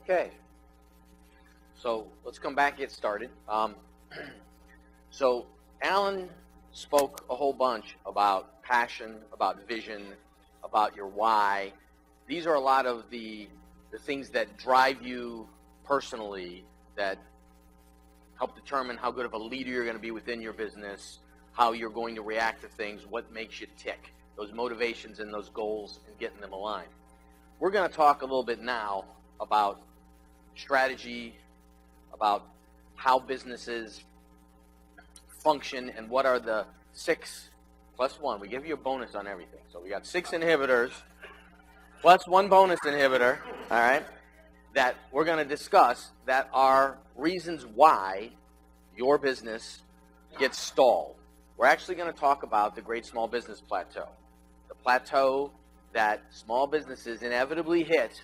Okay, so let's come back and get started. So Alan spoke a whole bunch about passion, about vision, about your why. These are a lot of the things that drive you personally, that help determine how good of a leader you're going to be within your business, how you're going to react to things, what makes you tick, those motivations and those goals and getting them aligned. We're going to talk a little bit now about strategy, about how businesses function, and what are the 6 plus 1. We give you a bonus on everything. So we got 6 inhibitors plus 1 bonus inhibitor, all right, that we're going to discuss that are reasons why your business gets stalled. We're actually going to talk about the Great Small Business Plateau, the plateau that small businesses inevitably hit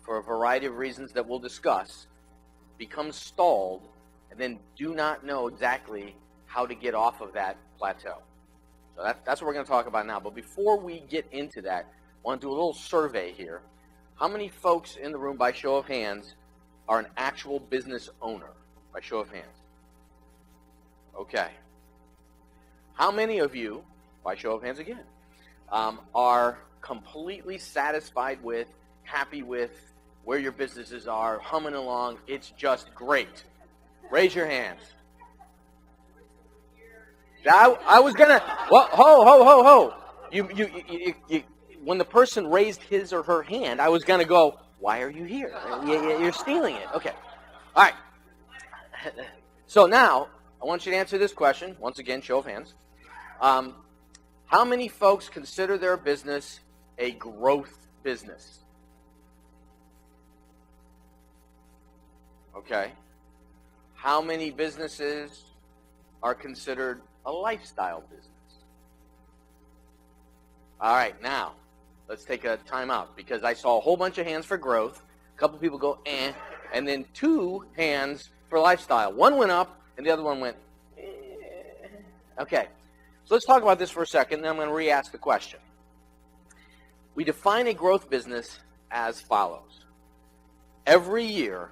for a variety of reasons that we'll discuss, become stalled, and then do not know exactly how to get off of that plateau. So that's what we're going to talk about now. But before we get into that, I want to do a little survey here. How many folks in the room, by show of hands, are an actual business owner? By show of hands. Okay. How many of you, by show of hands again, are completely satisfied with, happy with where your businesses are, humming along, it's just great? Raise your hands. I was gonna. Well, ho! You. When the person raised his or her hand, I was gonna go, why are you here? You're stealing it. Okay. All right. So now I want you to answer this question once again. Show of hands. How many folks consider their business a growth business? Okay. How many businesses are considered a lifestyle business? All right, now let's take a time out, because I saw a whole bunch of hands for growth. A couple people go, and then 2 hands for lifestyle. One went up, and the other one went, Okay, so let's talk about this for a second, then I'm going to re-ask the question. We define a growth business as follows. Every year,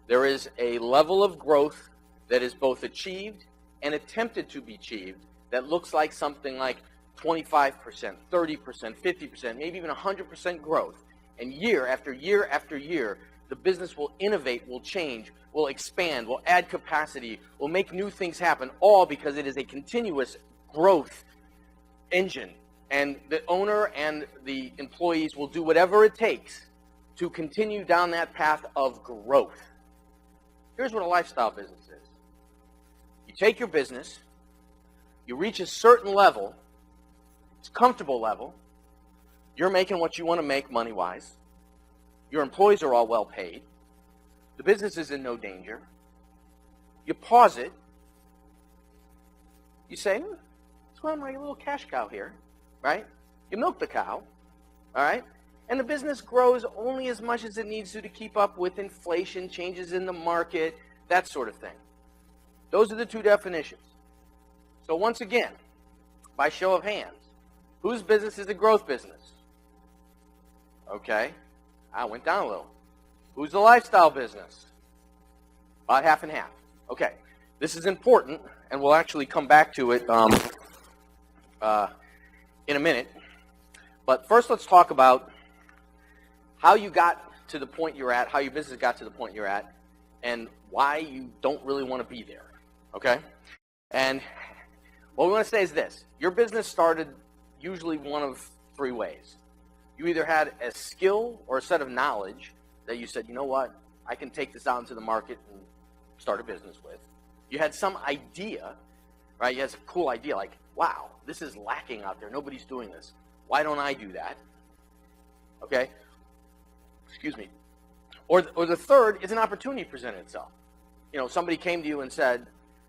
there is a level of growth that is both achieved and attempted to be achieved that looks like something like 25%, 30%, 50%, maybe even 100% growth. And year after year after year, the business will innovate, will change, will expand, will add capacity, will make new things happen, all because it is a continuous growth engine. And the owner and the employees will do whatever it takes to continue down that path of growth. Here's what a lifestyle business is. You take your business, you reach a certain level, it's a comfortable level, you're making what you want to make money-wise, your employees are all well paid, the business is in no danger, you pause it, you say, that's why I'm like a little cash cow here, right? You milk the cow, all right? And the business grows only as much as it needs to keep up with inflation, changes in the market, that sort of thing. Those are the 2 definitions. So once again, by show of hands, whose business is a growth business? Okay, I went down a little. Who's the lifestyle business? About half and half. Okay, this is important, and we'll actually come back to it in a minute. But first, let's talk about how you got to the point you're at, how your business got to the point you're at, and why you don't really want to be there, okay? And what we want to say is this. Your business started usually one of 3 ways. You either had a skill or a set of knowledge that you said, you know what, I can take this out into the market and start a business with. You had some idea, right? You had a cool idea like, wow, this is lacking out there. Nobody's doing this. Why don't I do that? Okay? Excuse me. Or the third is an opportunity presented itself. You know, somebody came to you and said,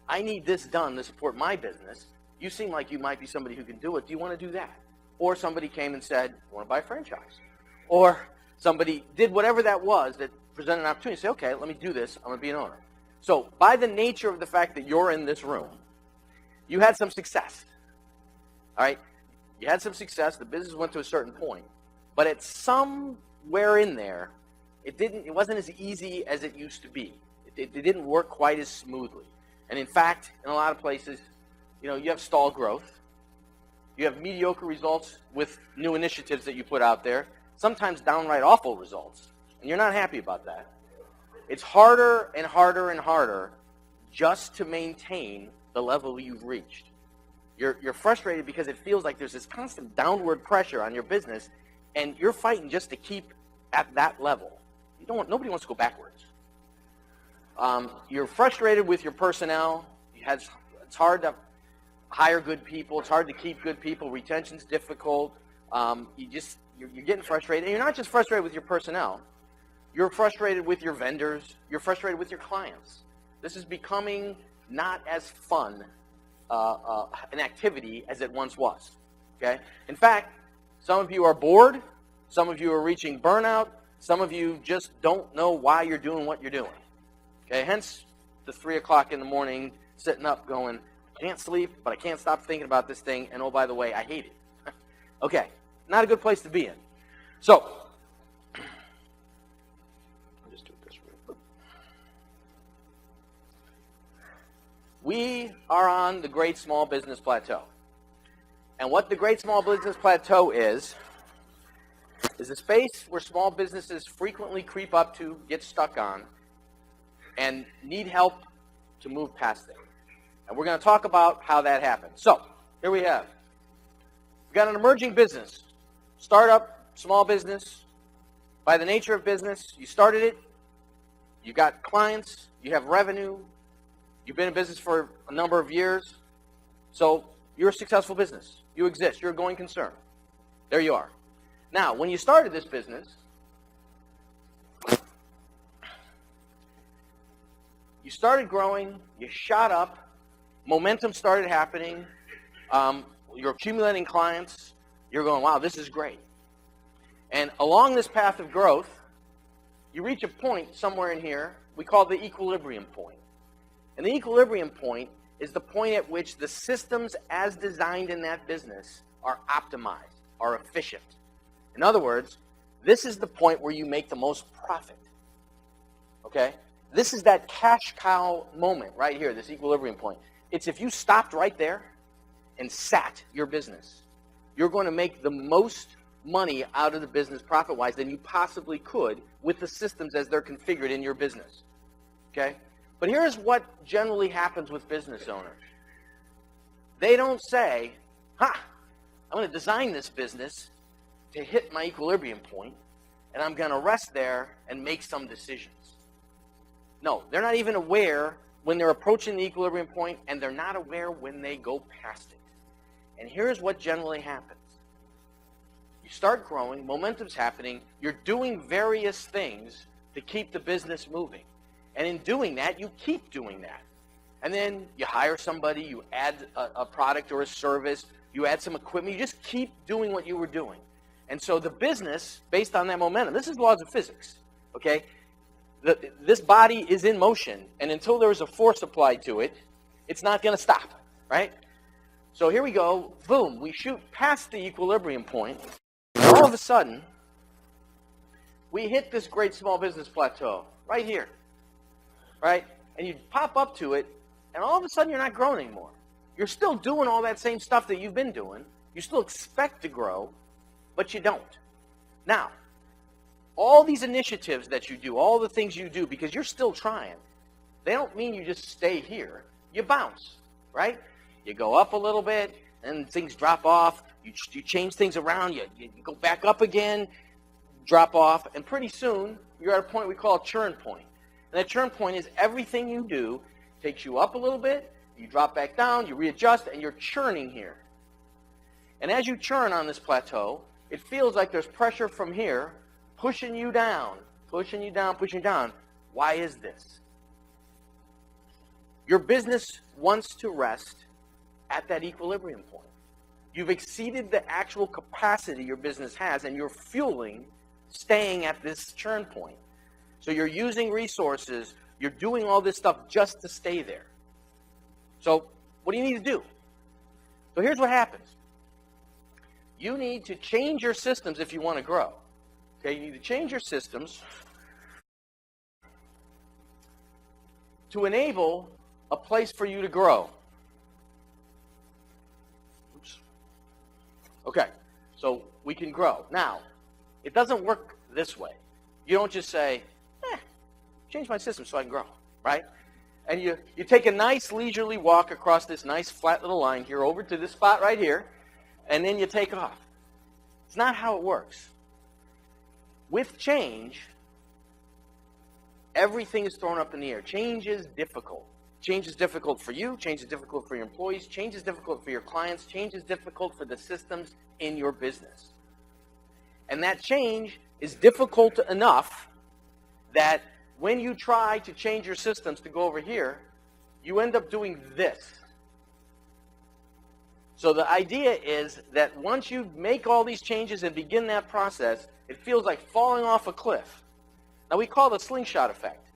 I need this done to support my business. You seem like you might be somebody who can do it. Do you want to do that? Or somebody came and said, I want to buy a franchise. Or somebody did whatever that was that presented an opportunity. Say, okay, let me do this. I'm going to be an owner. So by the nature of the fact that you're in this room, you had some success. All right? You had some success. The business went to a certain point. But at somewhere in there, It wasn't as easy as it used to be. It didn't work quite as smoothly. And in fact, in a lot of places, you have stalled growth. You have mediocre results with new initiatives that you put out there, sometimes downright awful results. And you're not happy about that. It's harder and harder and harder just to maintain the level you've reached. You're frustrated because it feels like there's this constant downward pressure on your business, and you're fighting just to keep at that level. Nobody wants to go backwards. You're frustrated with your personnel. It's hard to hire good people. It's hard to keep good people. Retention's difficult. You're getting frustrated. And you're not just frustrated with your personnel. You're frustrated with your vendors. You're frustrated with your clients. This is becoming not as fun an activity as it once was. Okay? In fact, some of you are bored. Some of you are reaching burnout. Some of you just don't know why you're doing what you're doing. Okay? Hence the 3 o'clock in the morning sitting up going, I can't sleep, but I can't stop thinking about this thing, and oh, by the way, I hate it. Okay, not a good place to be in. So, I'll just do it this way. We are on the Great Small Business Plateau. And what the Great Small Business Plateau is a space where small businesses frequently creep up to, get stuck on, and need help to move past it. And we're going to talk about how that happens. So, here we have. We've got an emerging business. Startup, small business. By the nature of business, you started it. You've got clients. You have revenue. You've been in business for a number of years. So, you're a successful business. You exist. You're a going concern. There you are. Now, when you started this business, you started growing. You shot up. Momentum started happening. You're accumulating clients. You're going, wow, this is great. And along this path of growth, you reach a point somewhere in here we call the equilibrium point. And the equilibrium point is the point at which the systems as designed in that business are optimized, are efficient. In other words, this is the point where you make the most profit. Okay? This is that cash cow moment right here, this equilibrium point. It's if you stopped right there and sat your business, you're going to make the most money out of the business profit-wise than you possibly could with the systems as they're configured in your business. Okay? But here's what generally happens with business owners. They don't say, I'm going to design this business to hit my equilibrium point, and I'm going to rest there and make some decisions. No, they're not even aware when they're approaching the equilibrium point, and they're not aware when they go past it. And here's what generally happens. You start growing, momentum's happening, you're doing various things to keep the business moving. And in doing that, you keep doing that. And then you hire somebody, you add a product or a service, you add some equipment, you just keep doing what you were doing. And so the business, based on that momentum, this is laws of physics, okay? This body is in motion, and until there is a force applied to it, it's not going to stop, right? So here we go, boom, we shoot past the equilibrium point, and all of a sudden, we hit this great small business plateau, right here, right? And you pop up to it, and all of a sudden you're not growing anymore. You're still doing all that same stuff that you've been doing. You still expect to grow, but you don't. Now, all these initiatives that you do, all the things you do, because you're still trying, they don't mean you just stay here. You bounce, right? You go up a little bit, and things drop off. You change things around. You go back up again, drop off, and pretty soon you're at a point we call a churn point. And that churn point is everything you do takes you up a little bit, you drop back down, you readjust, and you're churning here. And as you churn on this plateau, it feels like there's pressure from here pushing you down, pushing you down, pushing you down. Why is this? Your business wants to rest at that equilibrium point. You've exceeded the actual capacity your business has, and you're fueling staying at this churn point. So you're using resources, you're doing all this stuff just to stay there. So what do you need to do? So here's what happens. You need to change your systems if you want to grow. Okay, you need to change your systems to enable a place for you to grow. Oops. Okay, so we can grow. Now, it doesn't work this way. You don't just say, change my system so I can grow, right? And you take a nice leisurely walk across this nice flat little line here over to this spot right here, and then you take off. It's not how it works. With change, everything is thrown up in the air. Change is difficult. Change is difficult for you. Change is difficult for your employees. Change is difficult for your clients. Change is difficult for the systems in your business. And that change is difficult enough that when you try to change your systems to go over here, you end up doing this. So the idea is that once you make all these changes and begin that process, it feels like falling off a cliff. Now we call it the slingshot effect,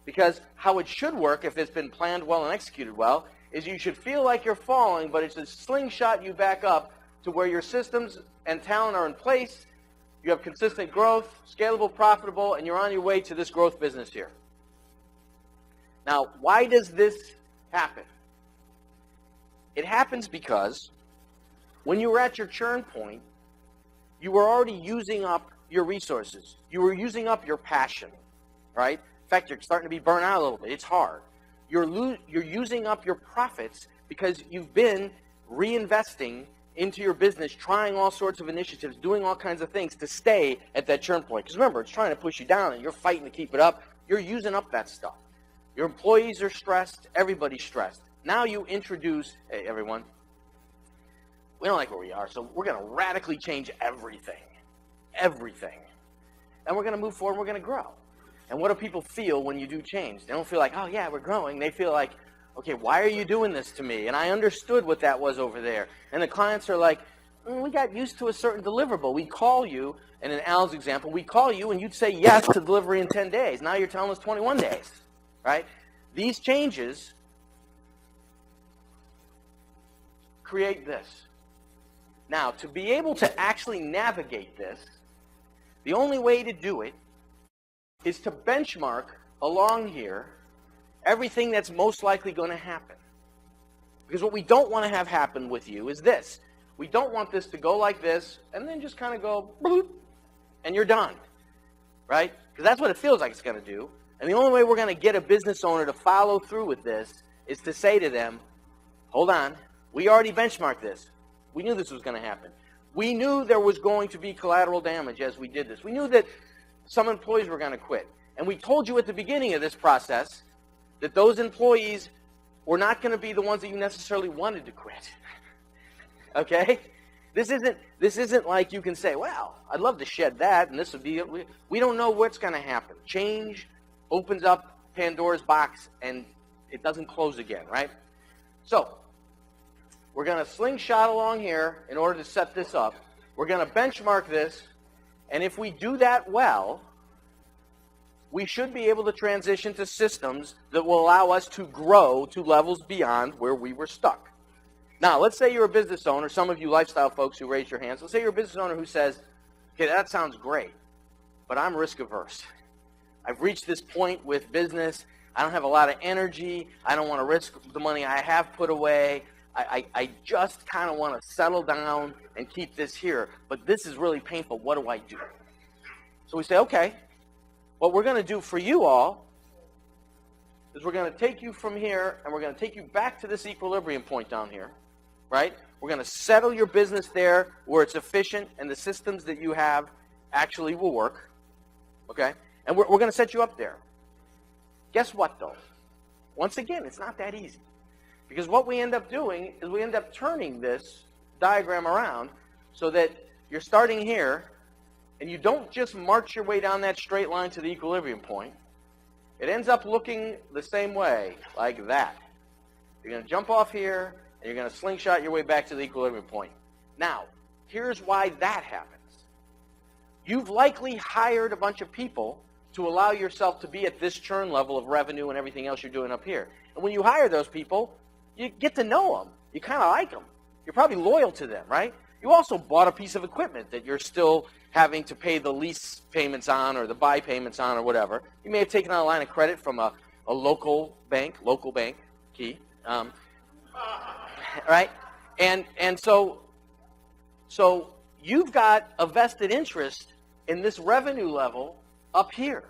because how it should work if it's been planned well and executed well is you should feel like you're falling, but it's a slingshot you back up to where your systems and talent are in place. You have consistent growth, scalable, profitable, and you're on your way to this growth business here. Now, why does this happen? It happens because when you were at your churn point, you were already using up your resources. You were using up your passion, right? In fact, you're starting to be burnt out a little bit. It's hard. You're using up your profits because you've been reinvesting into your business, trying all sorts of initiatives, doing all kinds of things to stay at that churn point. Because remember, it's trying to push you down and you're fighting to keep it up. You're using up that stuff. Your employees are stressed. Everybody's stressed. Now you introduce, hey, everyone, we don't like where we are, so we're going to radically change everything. Everything. And we're going to move forward and we're going to grow. And what do people feel when you do change? They don't feel like, oh, yeah, we're growing. They feel like, okay, why are you doing this to me? And I understood what that was over there. And the clients are like, we got used to a certain deliverable. We call you, and in Al's example, we call you and you'd say yes to delivery in 10 days. Now you're telling us 21 days, right? These changes create this. Now, to be able to actually navigate this, the only way to do it is to benchmark along here everything that's most likely going to happen. Because what we don't want to have happen with you is this. We don't want this to go like this and then just kind of go bloop, and you're done, right? Because that's what it feels like it's going to do. And the only way we're going to get a business owner to follow through with this is to say to them, hold on, we already benchmarked this. We knew this was going to happen. We knew there was going to be collateral damage as we did this. We knew that some employees were going to quit. And we told you at the beginning of this process that those employees were not going to be the ones that you necessarily wanted to quit. Okay? This isn't like you can say, well, I'd love to shed that, and this would be it. We don't know what's going to happen. Change opens up Pandora's box, and it doesn't close again, right? So, we're going to slingshot along here in order to set this up. We're going to benchmark this, and if we do that well, we should be able to transition to systems that will allow us to grow to levels beyond where we were stuck. Now, let's say you're a business owner, some of you lifestyle folks who raise your hands, let's say you're a business owner who says, okay, that sounds great, but I'm risk averse. I've reached this point with business. I don't have a lot of energy. I don't want to risk the money I have put away. I just kind of want to settle down and keep this here, but this is really painful. What do I do? So we say, okay, what we're going to do for you all is we're going to take you from here and we're going to take you back to this equilibrium point down here, right? We're going to settle your business there where it's efficient and the systems that you have actually will work, okay? And we're going to set you up there. Guess what, though? Once again, it's not that easy. Because what we end up doing is we end up turning this diagram around so that you're starting here and you don't just march your way down that straight line to the equilibrium point. It ends up looking the same way, like that. You're going to jump off here and you're going to slingshot your way back to the equilibrium point. Now, here's why that happens. You've likely hired a bunch of people to allow yourself to be at this churn level of revenue and everything else you're doing up here. And when you hire those people, you get to know them. You kind of like them. You're probably loyal to them, right? You also bought a piece of equipment that you're still having to pay the lease payments on or the buy payments on or whatever. You may have taken out a line of credit from a a local bank, key, right? And so you've got a vested interest in this revenue level up here,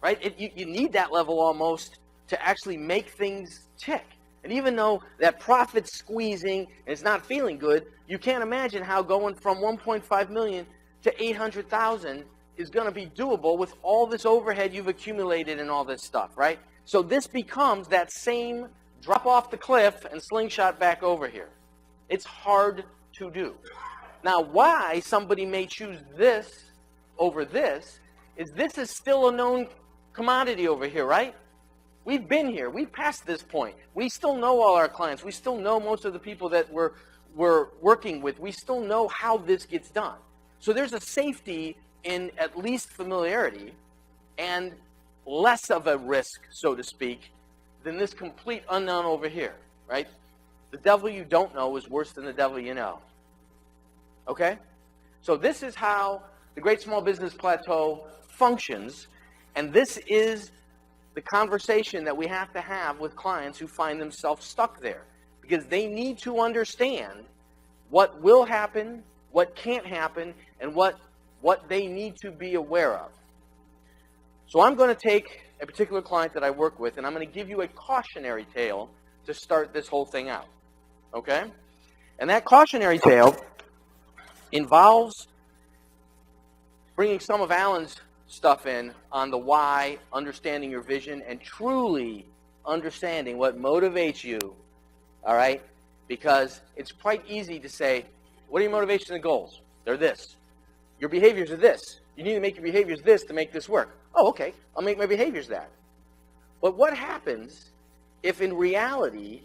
right? You need that level almost to actually make things tick. And even though that profit's squeezing and it's not feeling good, you can't imagine how going from 1.5 million to 800,000 is going to be doable with all this overhead you've accumulated and all this stuff, right? So this becomes that same drop off the cliff and slingshot back over here. It's hard to do. Now, why somebody may choose this over this is still a known commodity over here, right? We've been here. We've passed this point. We still know all our clients. We still know most of the people that we're working with. We still know how this gets done. So there's a safety in at least familiarity and less of a risk, so to speak, than this complete unknown over here, right? The devil you don't know is worse than the devil you know. Okay? So this is how the Great Small Business Plateau functions, and this is the conversation that we have to have with clients who find themselves stuck there, because they need to understand what will happen, what can't happen, and what they need to be aware of. So I'm going to take a particular client that I work with, and I'm going to give you a cautionary tale to start this whole thing out. Okay? And that cautionary tale involves bringing some of Alan's stuff in on the why, understanding your vision, and truly understanding what motivates you, all right? Because it's quite easy to say, what are your motivations and goals? They're this. Your behaviors are this. You need to make your behaviors this to make this work. Oh, okay, I'll make my behaviors that. But what happens if in reality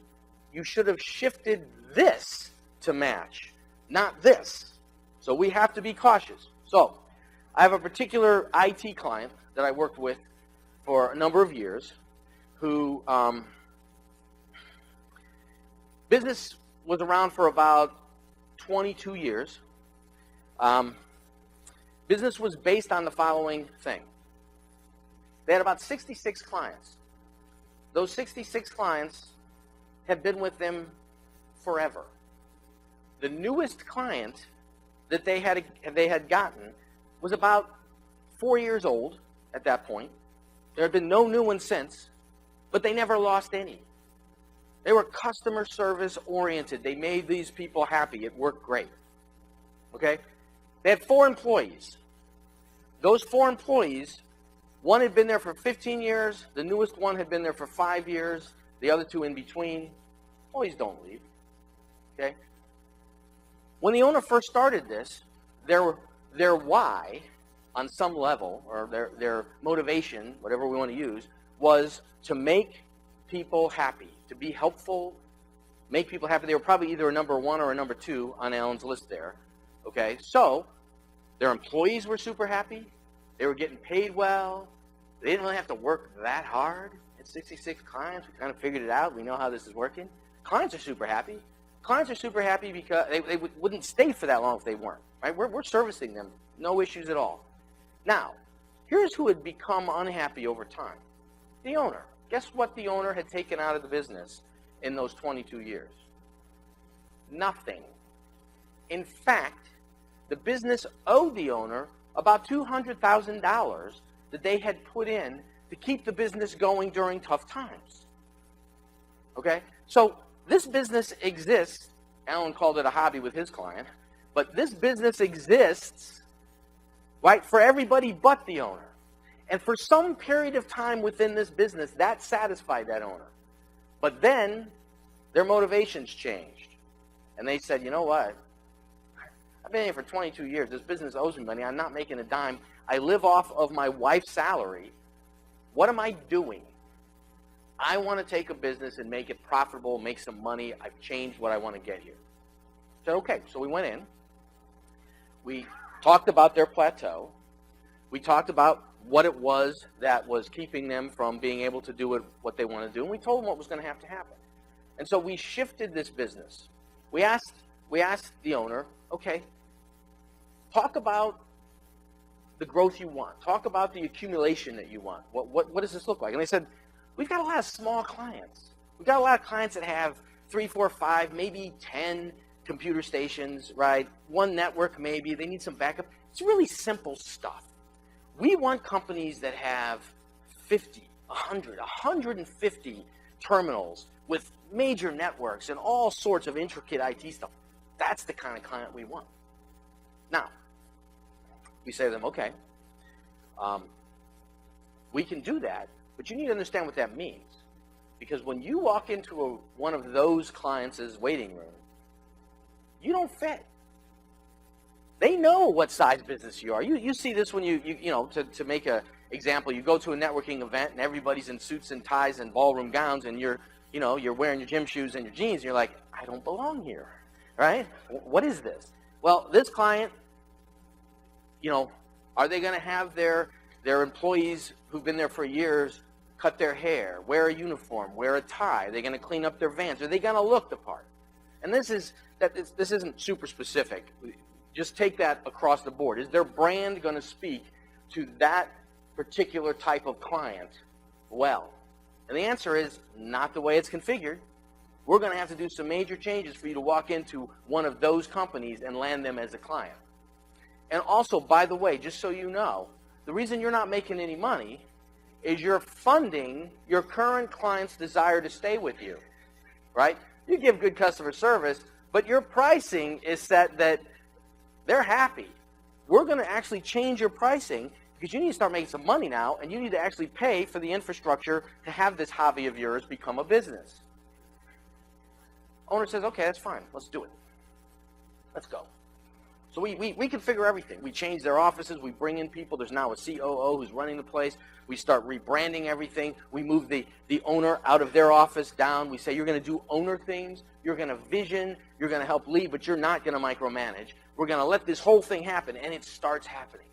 you should have shifted this to match, not this? So we have to be cautious. So I have a particular IT client that I worked with for a number of years who business was around for about 22 years. Business was based on the following thing. They had about 66 clients. Those 66 clients had been with them forever. The newest client that they had gotten was about 4 years old at that point. There had been no new one since, but they never lost any. They were customer service oriented. They made these people happy. It worked great. Okay? They had 4 employees. Those 4 employees, one had been there for 15 years. The newest one had been there for 5 years. The other 2 in between. Employees don't leave. Okay? When the owner first started this, their why, on some level, or their motivation, whatever we want to use, was to make people happy, to be helpful, make people happy. They were probably either a number 1 or a number 2 on Alan's list there. Okay, so their employees were super happy. They were getting paid well. They didn't really have to work that hard. At 66 clients, we kind of figured it out. We know how this is working. Clients are super happy. Clients are super happy because they wouldn't stay for that long if they weren't. Right? We're servicing them. No issues at all. Now, here's who had become unhappy over time. The owner. Guess what the owner had taken out of the business in those 22 years? Nothing. In fact, the business owed the owner about $200,000 that they had put in to keep the business going during tough times. Okay? So this business exists. Alan called it a hobby with his client. But this business exists, right, for everybody but the owner. And for some period of time within this business, that satisfied that owner. But then their motivations changed. And they said, you know what? I've been here for 22 years. This business owes me money. I'm not making a dime. I live off of my wife's salary. What am I doing? I want to take a business and make it profitable, make some money. I've changed what I want to get here. I said, okay. So we went in. We talked about their plateau. We talked about what it was that was keeping them from being able to do what they want to do. And we told them what was going to happen. And so we shifted this business. We asked the owner, okay, talk about the growth you want. Talk about the accumulation that you want. What does this look like? And they said, we've got a lot of small clients. We've got a lot of clients that have 3, 4, 5, maybe 10 computer stations, right? One network maybe. They need some backup. It's really simple stuff. We want companies that have 50, 100, 150 terminals with major networks and all sorts of intricate IT stuff. That's the kind of client we want. Now, we say to them, okay, we can do that, but you need to understand what that means. Because when you walk into one of those clients' waiting room, you don't fit. They know what size business you are. You see this when you know, to make an example, you go to a networking event and everybody's in suits and ties and ballroom gowns, and you're wearing your gym shoes and your jeans, and you're like, I don't belong here, right? What is this? Well, this client, are they going to have their employees who've been there for years cut their hair, wear a uniform, wear a tie? Are they going to clean up their vans? Are they going to look the part? And this isn't super specific. Just take that across the board. Is their brand going to speak to that particular type of client well? And the answer is not the way it's configured. We're going to have to do some major changes for you to walk into one of those companies and land them as a client. And also, by the way, just so you know, the reason you're not making any money is you're funding your current client's desire to stay with you, right? You give good customer service, but your pricing is set that they're happy. We're going to actually change your pricing because you need to start making some money now, and you need to actually pay for the infrastructure to have this hobby of yours become a business. Owner says, okay, that's fine. Let's do it. Let's go. So we configure everything. We change their offices. We bring in people. There's now a COO who's running the place. We start rebranding everything. We move the owner out of their office down. We say, you're going to do owner things. You're going to vision. You're going to help lead, but you're not going to micromanage. We're going to let this whole thing happen, and it starts happening.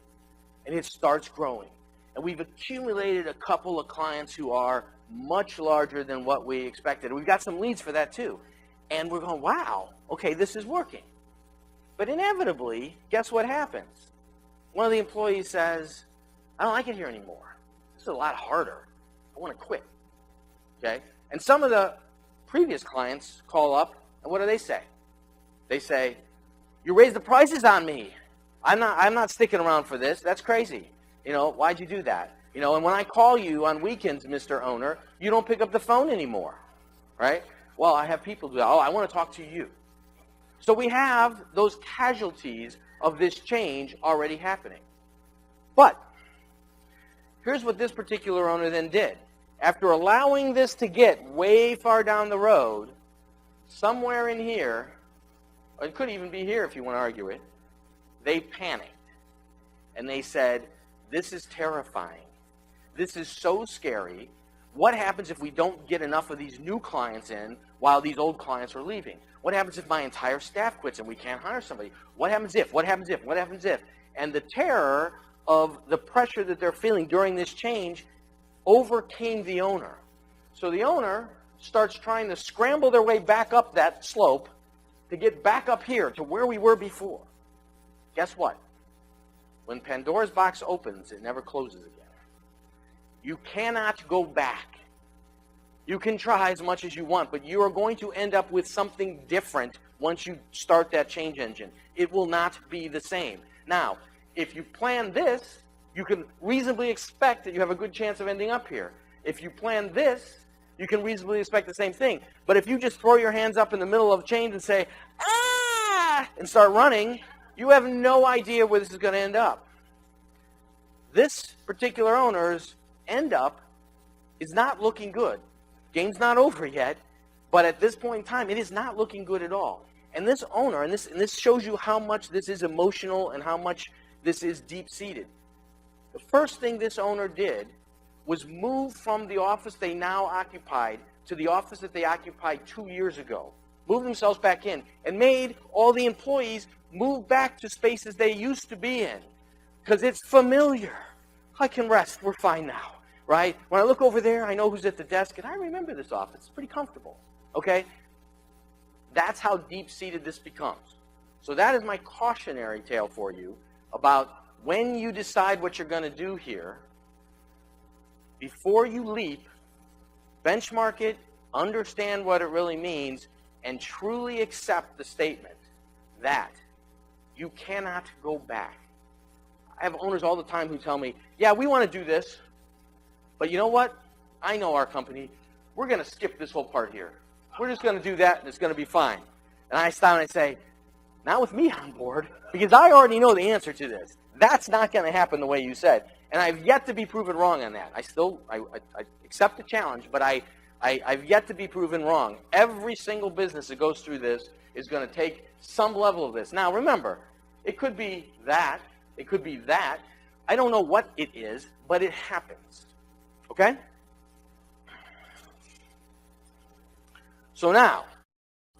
And it starts growing. And we've accumulated a couple of clients who are much larger than what we expected. We've got some leads for that too. And we're going, wow, okay, this is working. But inevitably, guess what happens? One of the employees says, I don't like it here anymore. This is a lot harder. I want to quit. Okay? And some of the previous clients call up, and what do they say? They say, you raised the prices on me. I'm not sticking around for this. That's crazy. Why'd you do that? And when I call you on weekends, Mr. Owner, you don't pick up the phone anymore. Right? Well, I have people do that. Oh, I want to talk to you. So we have those casualties of this change already happening. But here's what this particular owner then did. After allowing this to get way far down the road, somewhere in here, or it could even be here if you want to argue it, they panicked. And they said, this is terrifying. This is so scary. What happens if we don't get enough of these new clients in while these old clients are leaving? What happens if my entire staff quits and we can't hire somebody? What happens if? What happens if? What happens if? And the terror of the pressure that they're feeling during this change overcame the owner. So the owner starts trying to scramble their way back up that slope to get back up here to where we were before. Guess what? When Pandora's box opens, it never closes again. You cannot go back. You can try as much as you want, but you are going to end up with something different once you start that change engine. It will not be the same. Now, if you plan this, you can reasonably expect that you have a good chance of ending up here. If you plan this, you can reasonably expect the same thing. But if you just throw your hands up in the middle of change and say, ah, and start running, you have no idea where this is going to end up. This particular owner's end up is not looking good. Game's not over yet, but at this point in time, it is not looking good at all. And this owner, and this shows you how much this is emotional and how much this is deep-seated. The first thing this owner did was move from the office they now occupied to the office that they occupied 2 years ago. Moved themselves back in and made all the employees move back to spaces they used to be in because it's familiar. I can rest. We're fine now. Right? When I look over there, I know who's at the desk, and I remember this office. It's pretty comfortable. Okay? That's how deep-seated this becomes. So that is my cautionary tale for you about when you decide what you're going to do here, before you leap, benchmark it, understand what it really means, and truly accept the statement that you cannot go back. I have owners all the time who tell me, yeah, we want to do this, but you know what? I know our company. We're going to skip this whole part here. We're just going to do that, and it's going to be fine. And I stop and I say, not with me on board, because I already know the answer to this. That's not going to happen the way you said. And I've yet to be proven wrong on that. I accept the challenge, but I've yet to be proven wrong. Every single business that goes through this is going to take some level of this. Now, remember, it could be that. It could be that. I don't know what it is, but it happens. Okay? So now,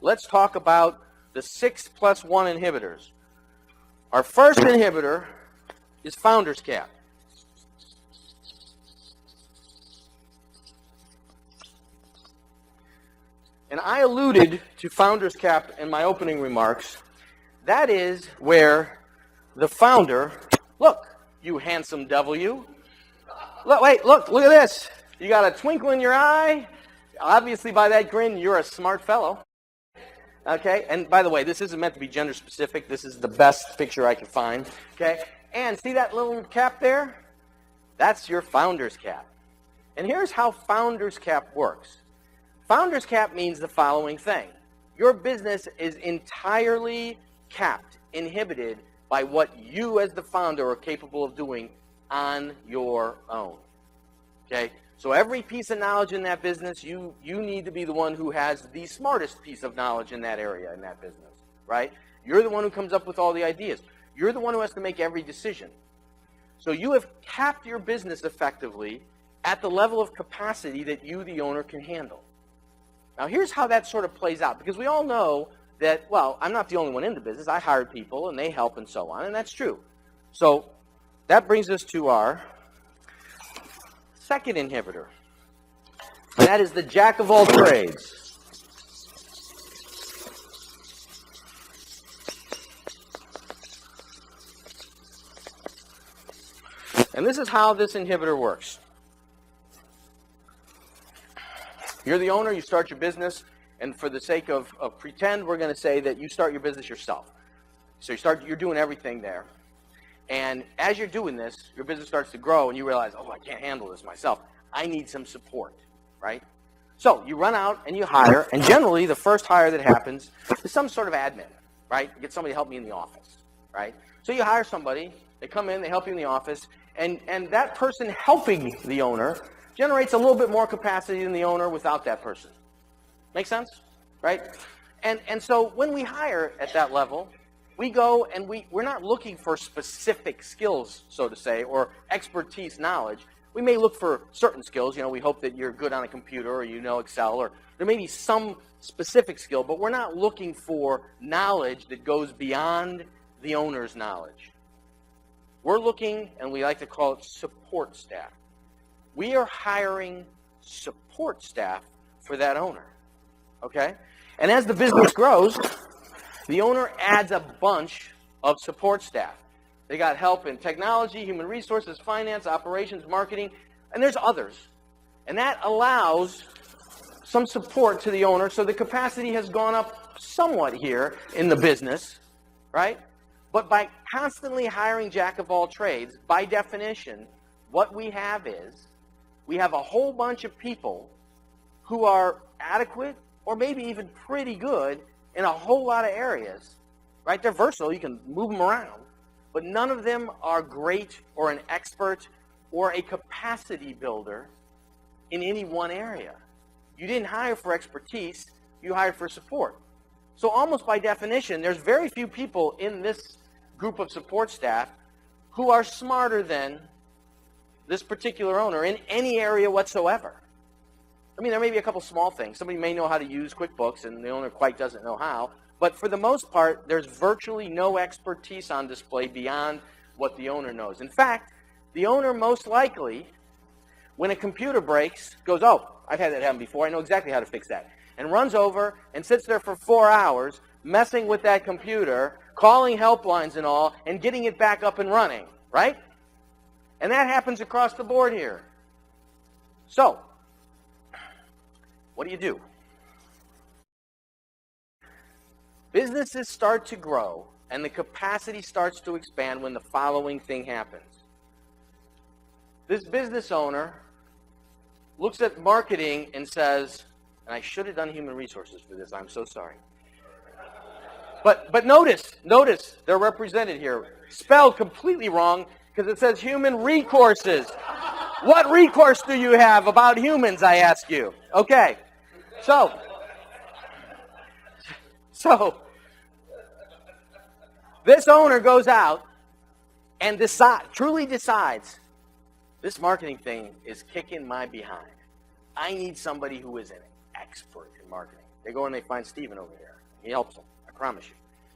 let's talk about the 6+1 inhibitors. Our first inhibitor is Founder's Cap. And I alluded to Founder's Cap in my opening remarks. That is where the founder, look, you handsome devil, you. Look, wait, look at this. You got a twinkle in your eye. Obviously, by that grin, you're a smart fellow. Okay, and by the way, this isn't meant to be gender specific. This is the best picture I could find. Okay, and see that little cap there? That's your Founder's Cap. And here's how Founder's Cap works. Founder's Cap means the following thing. Your business is entirely capped, inhibited by what you as the founder are capable of doing on your own. Okay? So every piece of knowledge in that business, you need to be the one who has the smartest piece of knowledge in that area, in that business, right? You're the one who comes up with all the ideas. You're the one who has to make every decision. So you have capped your business effectively at the level of capacity that you, the owner, can handle. Now, here's how that sort of plays out, because we all know that, well, I'm not the only one in the business. I hired people, and they help and so on, and that's true. So that brings us to our second inhibitor, and that is the jack of all trades. And this is how this inhibitor works. You're the owner, you start your business, and for the sake of pretend, we're going to say that you start your business yourself. So you're doing everything there. And as you're doing this, your business starts to grow, and you realize, oh, I can't handle this myself. I need some support, right? So you run out and you hire, and generally the first hire that happens is some sort of admin, right? Get somebody to help me in the office, right? So you hire somebody, they come in, they help you in the office, and that person helping the owner generates a little bit more capacity than the owner without that person. Make sense? Right? And so when we hire at that level, we go and we're not looking for specific skills, so to say, or expertise knowledge. We may look for certain skills. You know, we hope that you're good on a computer or you know Excel, or there may be some specific skill, but we're not looking for knowledge that goes beyond the owner's knowledge. We're looking, and we like to call it support staff. We are hiring support staff for that owner, okay? And as the business grows, the owner adds a bunch of support staff. They got help in technology, human resources, finance, operations, marketing, and there's others. And that allows some support to the owner, so the capacity has gone up somewhat here in the business, right? But by constantly hiring jack of all trades, by definition, what we have is we have a whole bunch of people who are adequate or maybe even pretty good in a whole lot of areas, right? They're versatile. You can move them around. But none of them are great or an expert or a capacity builder in any one area. You didn't hire for expertise. You hired for support. So almost by definition, there's very few people in this group of support staff who are smarter than this particular owner in any area whatsoever. I mean, there may be a couple small things. Somebody may know how to use QuickBooks, and the owner quite doesn't know how. But for the most part, there's virtually no expertise on display beyond what the owner knows. In fact, the owner most likely, when a computer breaks, goes, oh, I've had that happen before. I know exactly how to fix that. And runs over and sits there for 4 hours messing with that computer, calling helplines and all, and getting it back up and running, right? And that happens across the board here. So, what do? Businesses start to grow and the capacity starts to expand when the following thing happens. This business owner looks at marketing and says, and I should have done human resources for this, I'm so sorry. But notice, they're represented here. Spelled completely wrong because it says human recourses. What recourse do you have about humans, I ask you? Okay, so this owner goes out and truly decides, this marketing thing is kicking my behind. I need somebody who is an expert in marketing. They go and they find Stephen over here. He helps them, I promise you.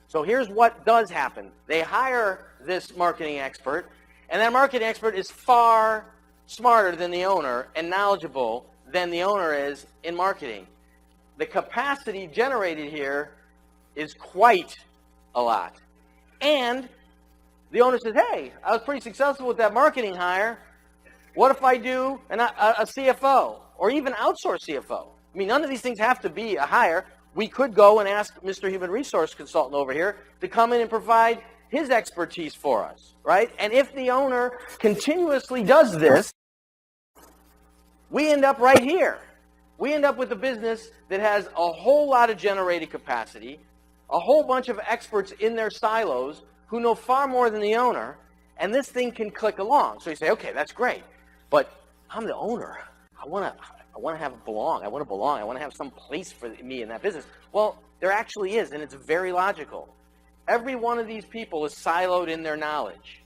So here's what does happen. They hire this marketing expert, and that marketing expert is far smarter than the owner and knowledgeable than the owner is in marketing. The capacity generated here is quite a lot. And the owner says, hey, I was pretty successful with that marketing hire. What if I do a CFO or even outsource CFO? I mean, none of these things have to be a hire. We could go and ask Mr. Human Resource Consultant over here to come in and provide his expertise for us, right? And if the owner continuously does this, we end up right here. We end up with a business that has a whole lot of generated capacity, a whole bunch of experts in their silos who know far more than the owner, and this thing can click along. So you say, okay, that's great, but I'm the owner. I want to belong. I want to have some place for me in that business. Well, there actually is, and it's very logical. Every one of these people is siloed in their knowledge.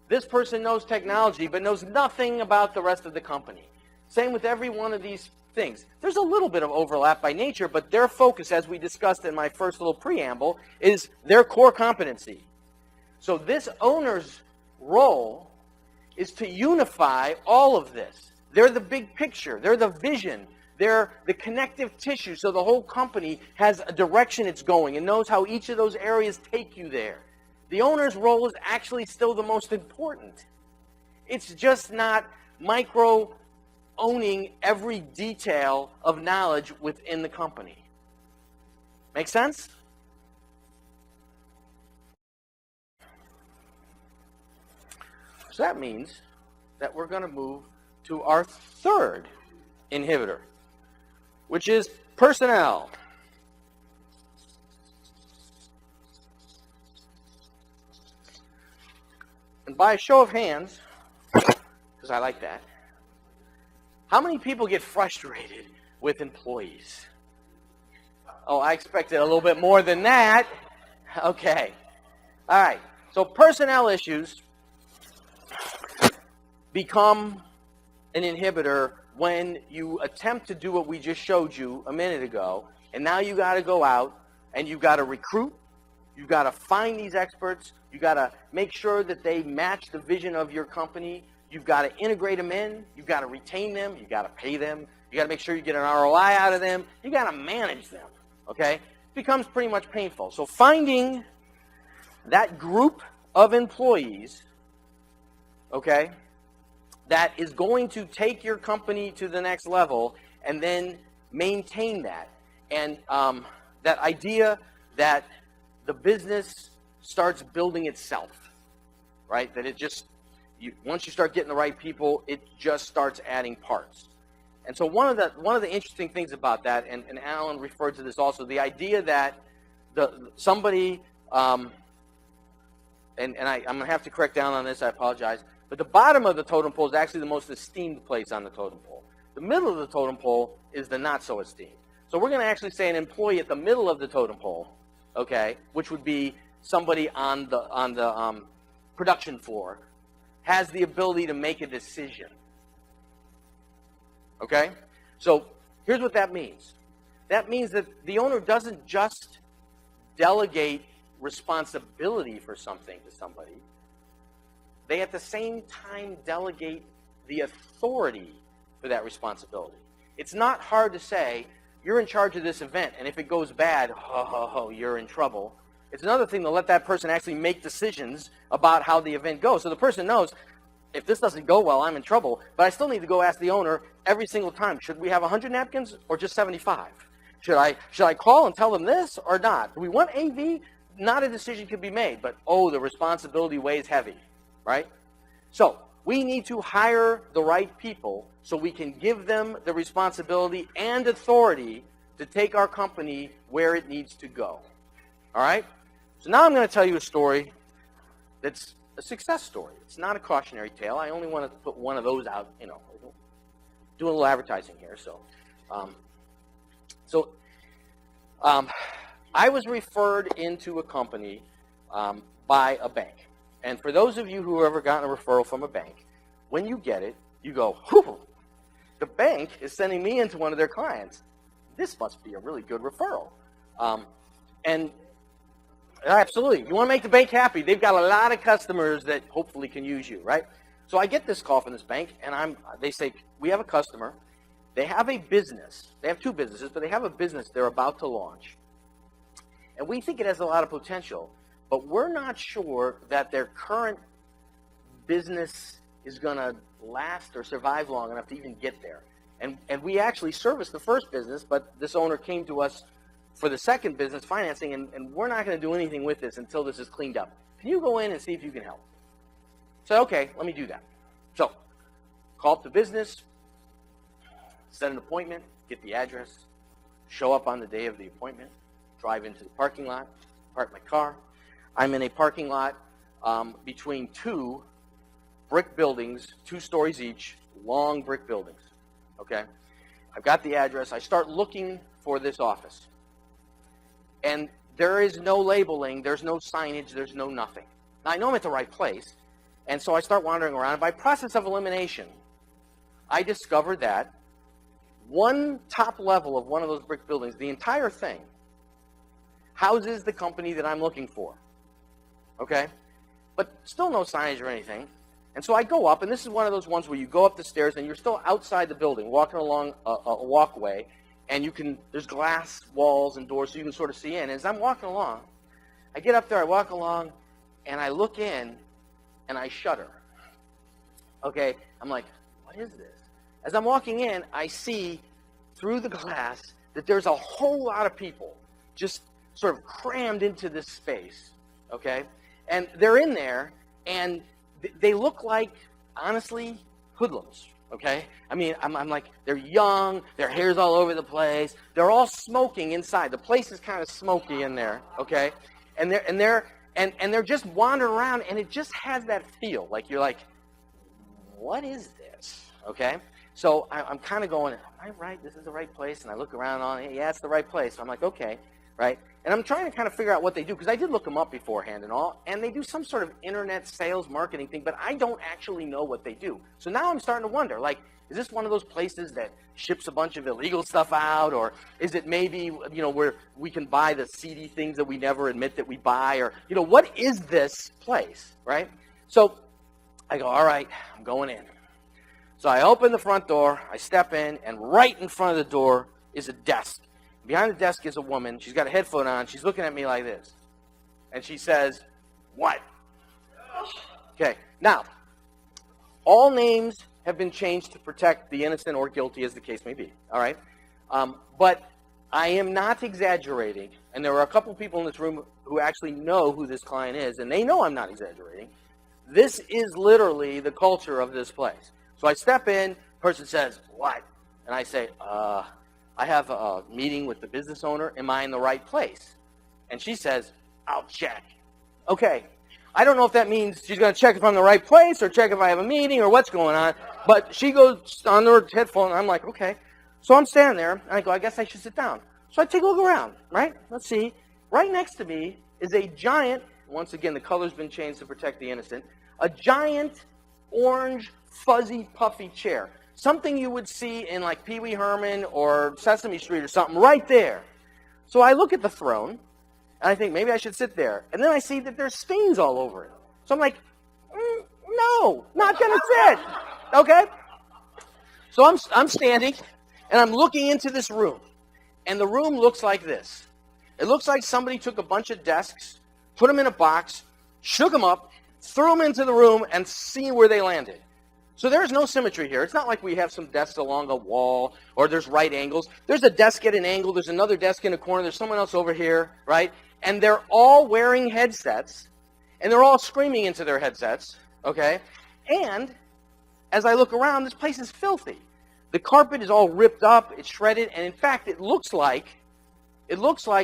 This person knows technology, but knows nothing about the rest of the company. Same with every one of these things. There's a little bit of overlap by nature, but their focus, as we discussed in my first little preamble, is their core competency. So this owner's role is to unify all of this. They're the big picture. They're the vision. They're the connective tissue, so the whole company has a direction it's going and knows how each of those areas take you there. The owner's role is actually still the most important. It's just not micro-owning every detail of knowledge within the company. Make sense? So that means that we're going to move to our third inhibitor, which is personnel. And by a show of hands, because I like that, how many people get frustrated with employees? Oh, I expected a little bit more than that. Okay. All right. So personnel issues become an inhibitor when you attempt to do what we just showed you a minute ago, and now you got to go out and you got to recruit, you got to find these experts, you got to make sure that they match the vision of your company, you've got to integrate them in, you've got to retain them, you got to pay them, you got to make sure you get an ROI out of them, you got to manage them, okay? It becomes pretty much painful. So finding that group of employees, okay, that is going to take your company to the next level and then maintain that. And that idea that the business starts building itself, right? That it just, once you start getting the right people, it just starts adding parts. And so one of the interesting things about that, and Alan referred to this also, the idea that somebody, and I'm going to have to correct down on this, I apologize, but the bottom of the totem pole is actually the most esteemed place on the totem pole. The middle of the totem pole is the not so esteemed. So we're going to actually say an employee at the middle of the totem pole, okay, which would be somebody on the production floor, has the ability to make a decision. Okay? So here's what that means. That means that the owner doesn't just delegate responsibility for something to somebody. They at the same time delegate the authority for that responsibility. It's not hard to say, you're in charge of this event, and if it goes bad, you're in trouble. It's another thing to let that person actually make decisions about how the event goes. So the person knows, if this doesn't go well, I'm in trouble. But I still need to go ask the owner every single time, should we have 100 napkins or just 75? Should I call and tell them this or not? Do we want AV? Not a decision could be made, but the responsibility weighs heavy, right? So we need to hire the right people so we can give them the responsibility and authority to take our company where it needs to go. All right? So now I'm going to tell you a story that's a success story. It's not a cautionary tale. I only want to put one of those out, do a little advertising here. I was referred into a company by a bank. And for those of you who have ever gotten a referral from a bank, when you get it, you go, whew, the bank is sending me into one of their clients. This must be a really good referral. And absolutely, you want to make the bank happy. They've got a lot of customers that hopefully can use you, right? So I get this call from this bank, and they say, we have a customer. They have a business. They have two businesses, but they have a business they're about to launch. And we think it has a lot of potential, but we're not sure that their current business is going to last or survive long enough to even get there. And we actually serviced the first business, but this owner came to us for the second business financing, and we're not going to do anything with this until this is cleaned up. Can you go in and see if you can help? So, okay, let me do that. So, call up the business, set an appointment, get the address, show up on the day of the appointment, drive into the parking lot, park my car. I'm in a parking lot between two brick buildings, 2 stories each, long brick buildings, okay? I've got the address. I start looking for this office. And there is no labeling, there's no signage, there's no nothing. Now, I know I'm at the right place, and so I start wandering around. By process of elimination, I discovered that one top level of one of those brick buildings, the entire thing, houses the company that I'm looking for, okay? But still no signage or anything. And so I go up, and this is one of those ones where you go up the stairs, and you're still outside the building, walking along a walkway, and there's glass walls and doors so you can sort of see in. As I'm walking along, I get up there, I walk along, and I look in, and I shudder. Okay, I'm like, what is this? As I'm walking in, I see through the glass that there's a whole lot of people just sort of crammed into this space, okay? And they're in there, and they look like, honestly, hoodlums. Okay, I mean, I'm like, they're young, their hair's all over the place, they're all smoking inside. The place is kind of smoky in there, okay, and they're just wandering around, and it just has that feel, like you're like, what is this? Okay, so I'm kind of going, am I right? This is the right place, and I look around on it, yeah, it's the right place. So I'm like, okay, right, and I'm trying to kind of figure out what they do because I did look them up beforehand and all, and they do some sort of internet sales marketing thing, but I don't actually know what they do. So now I'm starting to wonder, like, is this one of those places that ships a bunch of illegal stuff out, or is it maybe, where we can buy the seedy things that we never admit that we buy, or, what is this place, right? So I go, all right, I'm going in. So I open the front door, I step in, and right in front of the door is a desk. Behind the desk is a woman. She's got a headphone on. She's looking at me like this. And she says, what? Okay. Now, all names have been changed to protect the innocent or guilty, as the case may be. All right? But I am not exaggerating. And there are a couple people in this room who actually know who this client is, and they know I'm not exaggerating. This is literally the culture of this place. So I step in. Person says, what? And I say, I have a meeting with the business owner. Am I in the right place? And she says, I'll check. Okay. I don't know if that means she's going to check if I'm in the right place or check if I have a meeting or what's going on. But she goes on her headphone, and I'm like, okay. So I'm standing there, and I go, I guess I should sit down. So I take a look around, right? Let's see. Right next to me is a giant, once again, the color's been changed to protect the innocent, a giant orange, fuzzy, puffy chair. Something you would see in like Pee Wee Herman or Sesame Street or something right there. So I look at the throne, and I think maybe I should sit there. And then I see that there's stains all over it. So I'm like, no, not going to sit. Okay? So I'm standing, and I'm looking into this room. And the room looks like this. It looks like somebody took a bunch of desks, put them in a box, shook them up, threw them into the room and see where they landed. So there's no symmetry here. It's not like we have some desks along a wall or there's right angles. There's a desk at an angle. There's another desk in a corner. There's someone else over here, right? And they're all wearing headsets, and they're all screaming into their headsets, okay? And as I look around, this place is filthy. The carpet is all ripped up, it's shredded, and in fact, it looks like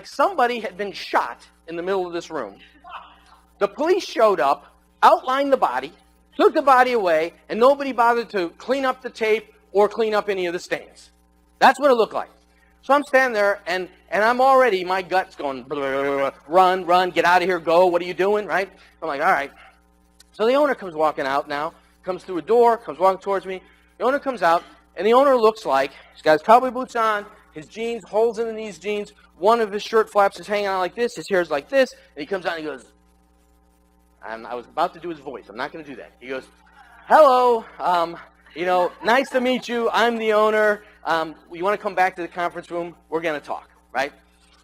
somebody had been shot in the middle of this room. The police showed up, outlined the body, took the body away, and nobody bothered to clean up the tape or clean up any of the stains. That's what it looked like. So I'm standing there, and I'm already, my gut's going, blah, blah, blah, blah, run, get out of here, go, what are you doing, right? I'm like, all right. So the owner comes walking out now, comes through a door, comes walking towards me. The owner comes out, and the owner looks like, he's got his cowboy boots on, his jeans, holes in these jeans, one of his shirt flaps is hanging out like this, his hair's like this, and he comes out and he goes, I was about to do his voice. I'm not going to do that. He goes, hello, nice to meet you. I'm the owner. You want to come back to the conference room? We're going to talk, right?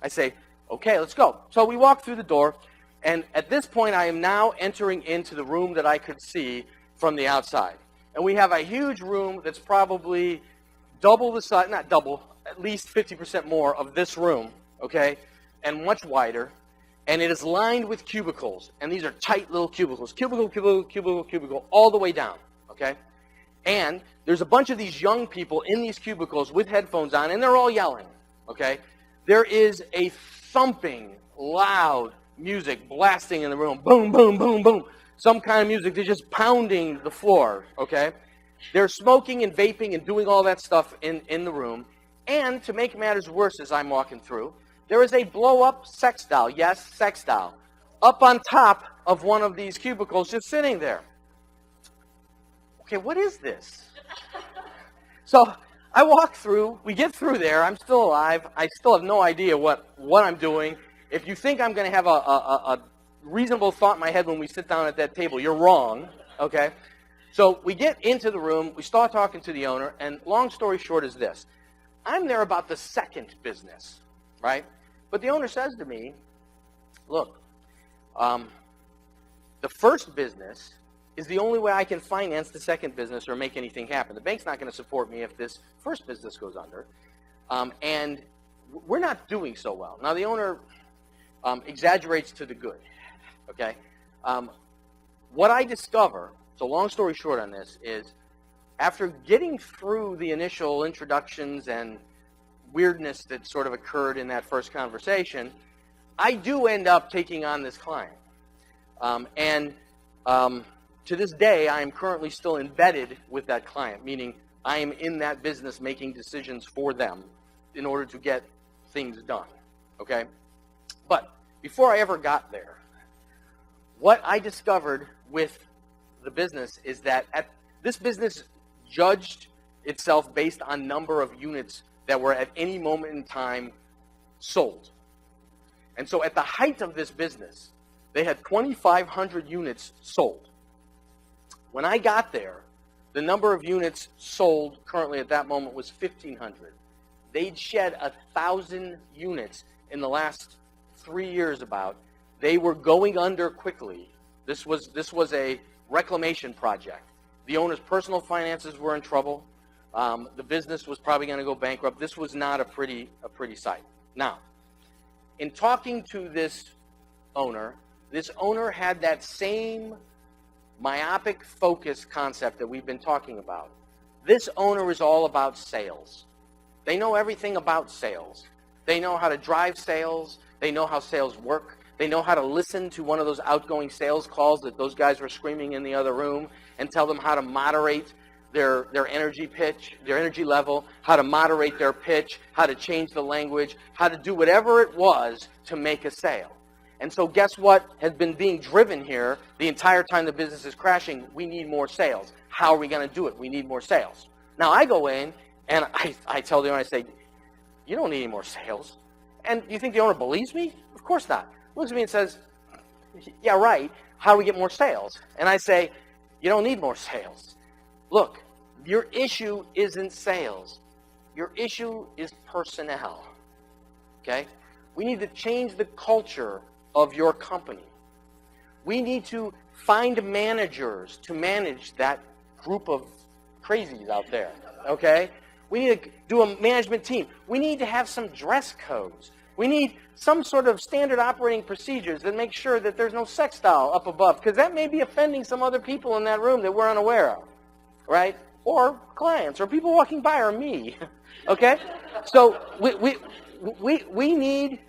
I say, okay, let's go. So we walk through the door, and at this point, I am now entering into the room that I could see from the outside. And we have a huge room that's probably double the size, not double, at least 50% more of this room, okay, and much wider. And it is lined with cubicles, and these are tight little cubicles, cubicle, all the way down, okay? And there's a bunch of these young people in these cubicles with headphones on, and they're all yelling, okay? There is a thumping, loud music blasting in the room, boom, boom, boom, boom. Some kind of music, they're just pounding the floor, okay? They're smoking and vaping and doing all that stuff in the room. And to make matters worse as I'm walking through, there is a blow-up sex doll, yes, sex doll, up on top of one of these cubicles just sitting there. Okay, what is this? So I walk through, we get through there, I'm still alive, I still have no idea what I'm doing. If you think I'm going to have a reasonable thought in my head when we sit down at that table, you're wrong, okay? So we get into the room, we start talking to the owner, and long story short is this. I'm there about the second business, right? But the owner says to me, look, the first business is the only way I can finance the second business or make anything happen. The bank's not going to support me if this first business goes under. And we're not doing so well. Now, the owner exaggerates to the good, okay? What I discover, so long story short on this, is after getting through the initial introductions and weirdness that sort of occurred in that first conversation, I do end up taking on this client. To this day, I am currently still embedded with that client, meaning I am in that business making decisions for them in order to get things done, okay? But before I ever got there, what I discovered with the business is that this business judged itself based on number of units that were at any moment in time sold. And so at the height of this business, they had 2,500 units sold. When I got there, the number of units sold currently at that moment was 1,500. They'd shed 1,000 units in the last 3 years about. They were going under quickly. This was a reclamation project. The owner's personal finances were in trouble. The business was probably going to go bankrupt. This was not a pretty sight. Now, in talking to this owner had that same myopic focus concept that we've been talking about. This owner is all about sales. They know everything about sales. They know how to drive sales. They know how sales work. They know how to listen to one of those outgoing sales calls that those guys were screaming in the other room and tell them how to moderate their energy pitch, their energy level, how to moderate their pitch, how to change the language, how to do whatever it was to make a sale. And so guess what has been being driven here the entire time the business is crashing? We need more sales. How are we going to do it? We need more sales. Now I go in and I tell the owner, I say, you don't need any more sales. And you think the owner believes me? Of course not. Looks at me and says, yeah, right. How do we get more sales? And I say, you don't need more sales. Look, your issue isn't sales. Your issue is personnel. Okay? We need to change the culture of your company. We need to find managers to manage that group of crazies out there, okay? We need to do a management team. We need to have some dress codes. We need some sort of standard operating procedures that make sure that there's no sex doll up above, because that may be offending some other people in that room that we're unaware of, right? Or clients, or people walking by, or me, okay? So we need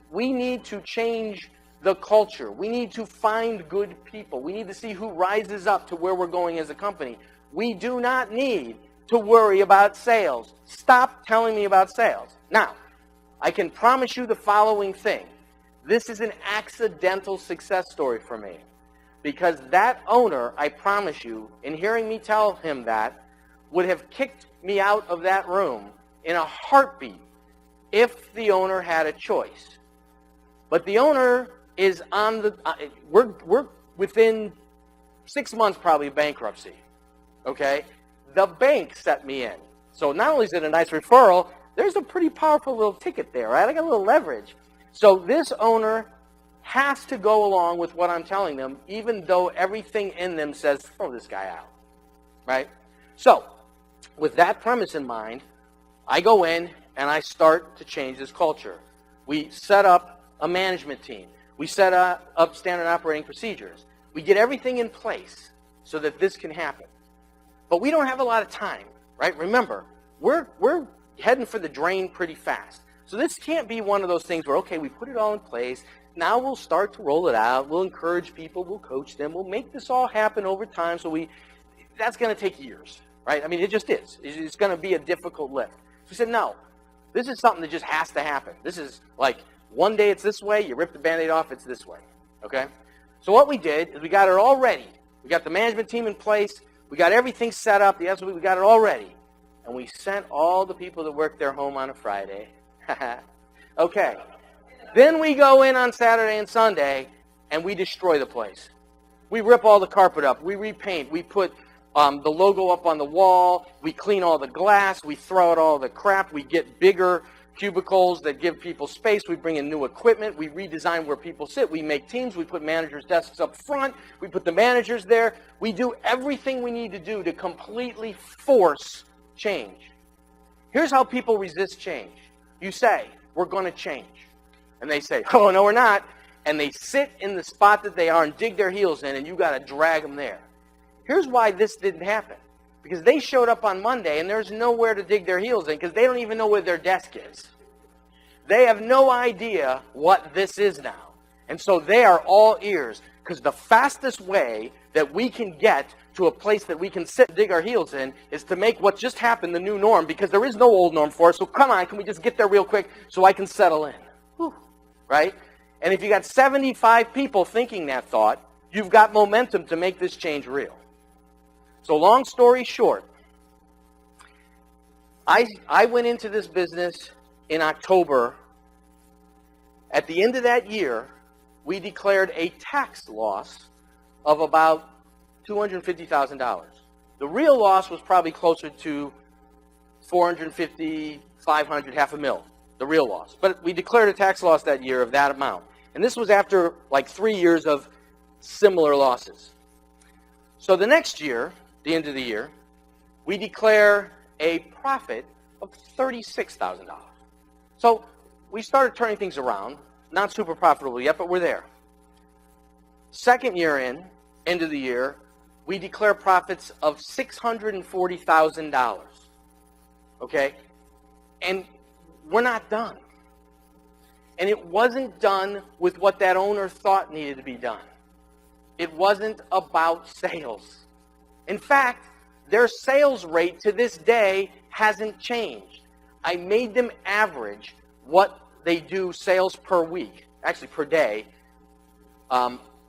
to change the culture. We need to find good people. We need to see who rises up to where we're going as a company. We do not need to worry about sales. Stop telling me about sales. Now, I can promise you the following thing. This is an accidental success story for me. Because that owner, I promise you, in hearing me tell him that, would have kicked me out of that room in a heartbeat if the owner had a choice. But the owner is on the, we're within 6 months probably of bankruptcy, okay? The bank set me in. So not only is it a nice referral, there's a pretty powerful little ticket there, right? I got a little leverage. So this owner has to go along with what I'm telling them, even though everything in them says, throw this guy out, right? So with that premise in mind, I go in and I start to change this culture. We set up a management team. We set up standard operating procedures. We get everything in place so that this can happen. But we don't have a lot of time, right? Remember, we're heading for the drain pretty fast. So this can't be one of those things where, okay, we put it all in place. Now we'll start to roll it out. We'll encourage people. We'll coach them. We'll make this all happen over time. So that's going to take years, right? I mean, it just is. It's going to be a difficult lift. So we said, no, this is something that just has to happen. This is like, one day it's this way, you rip the Band-Aid off, it's this way, okay? So what we did is we got it all ready. We got the management team in place. We got everything set up. The SOP, we got it all ready. And we sent all the people that work their home on a Friday. Okay. Then we go in on Saturday and Sunday, and we destroy the place. We rip all the carpet up. We repaint. We put the logo up on the wall. We clean all the glass. We throw out all the crap. We get bigger cubicles that give people space. We bring in new equipment. We redesign where people sit. We make teams. We put managers' desks up front. We put the managers there. We do everything we need to do to completely force change. Here's how people resist change. You say, we're going to change. And they say, oh, no, we're not. And they sit in the spot that they are and dig their heels in, and you got to drag them there. Here's why this didn't happen. Because they showed up on Monday, and there's nowhere to dig their heels in because they don't even know where their desk is. They have no idea what this is now. And so they are all ears, because the fastest way that we can get to a place that we can sit and dig our heels in is to make what just happened the new norm, because there is no old norm for us. So come on, can we just get there real quick so I can settle in? Whew. Right? And if you got 75 people thinking that thought, you've got momentum to make this change real. So long story short, I went into this business in October. At the end of that year, we declared a tax loss of about $250,000. The real loss was probably closer to $450,000, $500,000, $500,000, the real loss. But we declared a tax loss that year of that amount. And this was after like 3 years of similar losses. So the next year, the end of the year, we declare a profit of $36,000. So we started turning things around. Not super profitable yet, but we're there. Second year in, end of the year, we declare profits of $640,000. Okay? And we're not done. And it wasn't done with what that owner thought needed to be done. It wasn't about sales. In fact, their sales rate to this day hasn't changed. I made them average what they do sales per week, actually per day,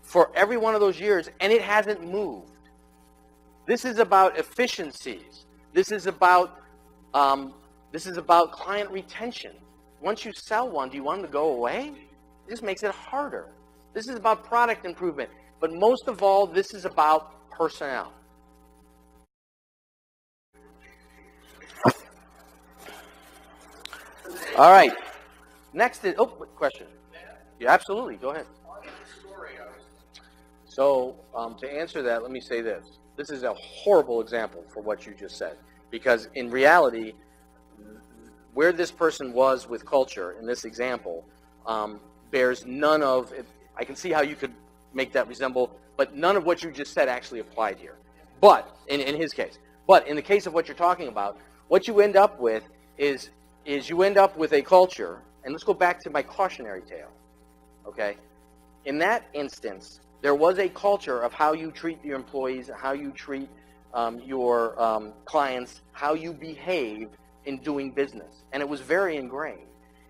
for every one of those years, and it hasn't moved. This is about efficiencies. This is about client retention. Once you sell one, do you want them to go away? It just makes it harder. This is about product improvement. But most of all, this is about personnel. All right. Next is, question. Yeah, absolutely. Go ahead. So to answer that, let me say this. This is a horrible example for what you just said, because in reality, where this person was with culture in this example bears none of it. I can see how you could make that resemble, but none of what you just said actually applied here. But in his case, but in the case of what you're talking about, what you end up with is you end up with a culture, and let's go back to my cautionary tale, okay? In that instance, there was a culture of how you treat your employees, how you treat your clients, how you behave in doing business, and it was very ingrained.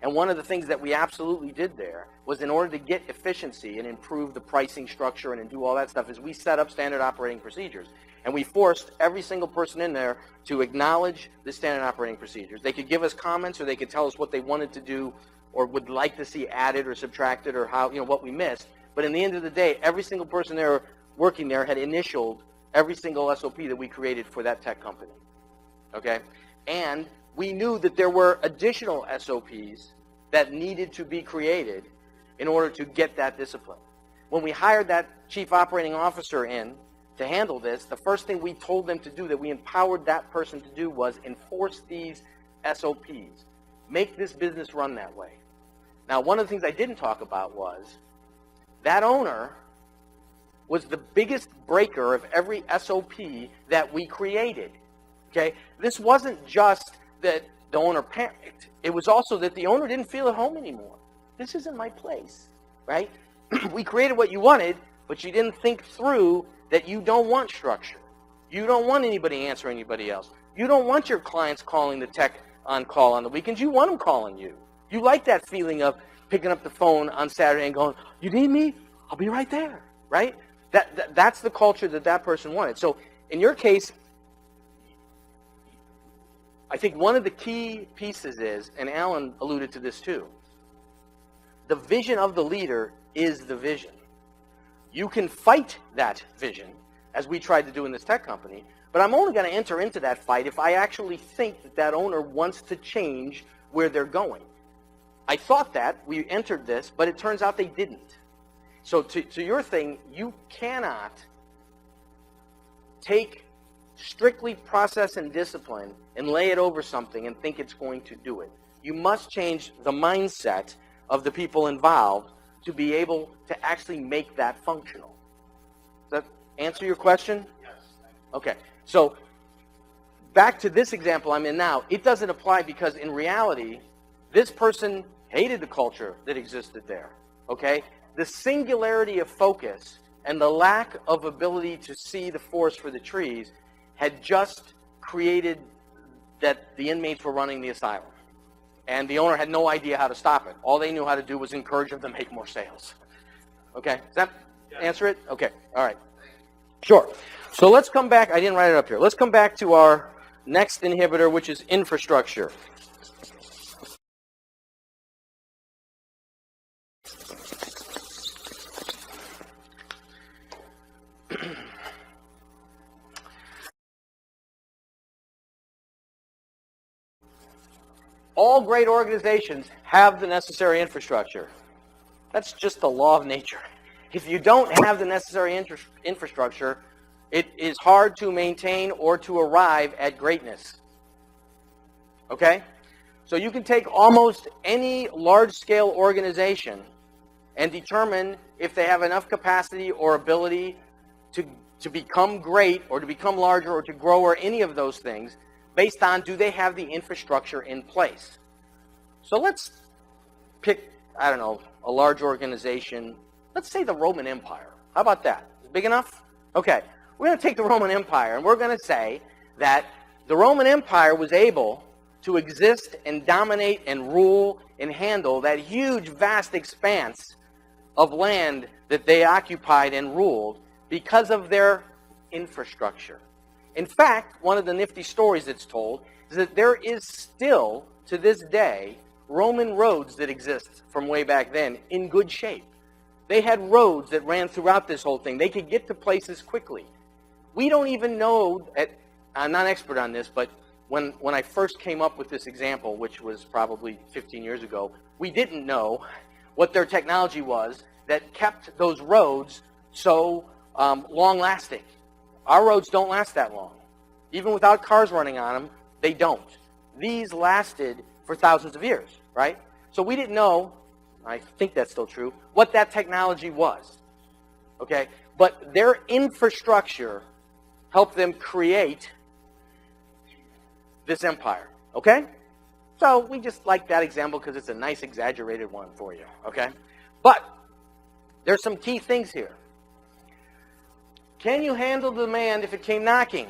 And one of the things that we absolutely did there was, in order to get efficiency and improve the pricing structure and do all that stuff, is we set up standard operating procedures. And we forced every single person in there to acknowledge the standard operating procedures. They could give us comments, or they could tell us what they wanted to do or would like to see added or subtracted, or how, what we missed. But in the end of the day, every single person there working there had initialed every single SOP that we created for that tech company. Okay? And we knew that there were additional SOPs that needed to be created in order to get that discipline. When we hired that chief operating officer in to handle this, the first thing we told them to do, that we empowered that person to do, was enforce these SOPs. Make this business run that way. Now, one of the things I didn't talk about was that owner was the biggest breaker of every SOP that we created. Okay? This wasn't just that the owner panicked. It was also that the owner didn't feel at home anymore. This isn't my place, right? We created what you wanted, but you didn't think through that you don't want structure. You don't want anybody answering anybody else. You don't want your clients calling the tech on call on the weekends. You want them calling you. You like that feeling of picking up the phone on Saturday and going, "You need me? I'll be right there," right? That's the culture that person wanted. So in your case, I think one of the key pieces is, and Alan alluded to this too, the vision of the leader is the vision. You can fight that vision, as we tried to do in this tech company, but I'm only going to enter into that fight if I actually think that that owner wants to change where they're going. I thought that, we entered this, but it turns out they didn't. So to your thing, you cannot take strictly process and discipline and lay it over something and think it's going to do it. You must change the mindset of the people involved to be able to actually make that functional. Does that answer your question? Yes. Okay. So back to this example I'm in now, it doesn't apply because in reality, this person hated the culture that existed there. Okay? The singularity of focus and the lack of ability to see the forest for the trees had just created that the inmates were running the asylum. And the owner had no idea how to stop it. All they knew how to do was encourage them to make more sales. Okay? Does that answer it? Okay. All right. Sure. So let's come back. I didn't write it up here. Let's come back to our next inhibitor, which is infrastructure. All great organizations have the necessary infrastructure. That's just the law of nature. If you don't have the necessary infrastructure, it is hard to maintain or to arrive at greatness. Okay? So you can take almost any large-scale organization and determine if they have enough capacity or ability to become great or to become larger or to grow or any of those things based on, do they have the infrastructure in place? So let's pick, I don't know, a large organization. Let's say the Roman Empire. How about that? Is it big enough? Okay. We're going to take the Roman Empire and we're going to say that the Roman Empire was able to exist and dominate and rule and handle that huge, vast expanse of land that they occupied and ruled because of their infrastructure. In fact, one of the nifty stories that's told is that there is still, to this day, Roman roads that exist from way back then in good shape. They had roads that ran throughout this whole thing. They could get to places quickly. We don't even know, I'm not an expert on this, but when I first came up with this example, which was probably 15 years ago, we didn't know what their technology was that kept those roads so long-lasting. Our roads don't last that long. Even without cars running on them, they don't. These lasted for thousands of years, right? So we didn't know, I think that's still true, what that technology was, okay? But their infrastructure helped them create this empire, okay? So we just like that example because it's a nice exaggerated one for you, okay? But there's some key things here. Can you handle the demand if it came knocking?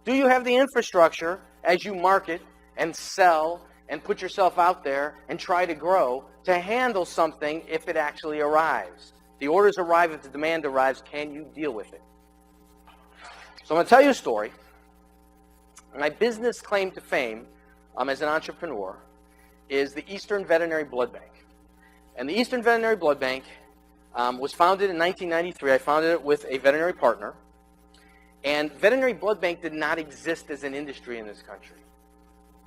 Do you have the infrastructure as you market and sell and put yourself out there and try to grow to handle something if it actually arrives? The orders arrive if the demand arrives. Can you deal with it? So I'm going to tell you a story. My business claim to fame as an entrepreneur is the Eastern Veterinary Blood Bank. And the Eastern Veterinary Blood Bank was founded in 1993. I founded it with a veterinary partner. And veterinary blood bank did not exist as an industry in this country.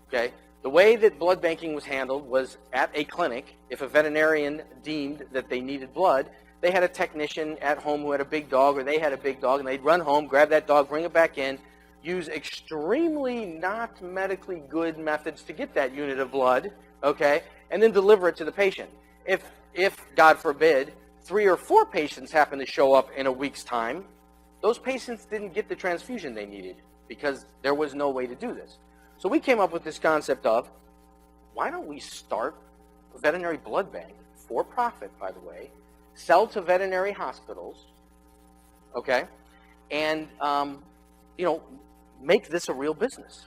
Okay? The way that blood banking was handled was at a clinic. If a veterinarian deemed that they needed blood, they had a technician at home who had a big dog, or they had a big dog, and they'd run home, grab that dog, bring it back in, use extremely not medically good methods to get that unit of blood, okay, and then deliver it to the patient. If God forbid, 3 or 4 patients happen to show up in a week's time, those patients didn't get the transfusion they needed because there was no way to do this. So we came up with this concept of, why don't we start a veterinary blood bank, for profit, by the way, sell to veterinary hospitals, okay, and, make this a real business.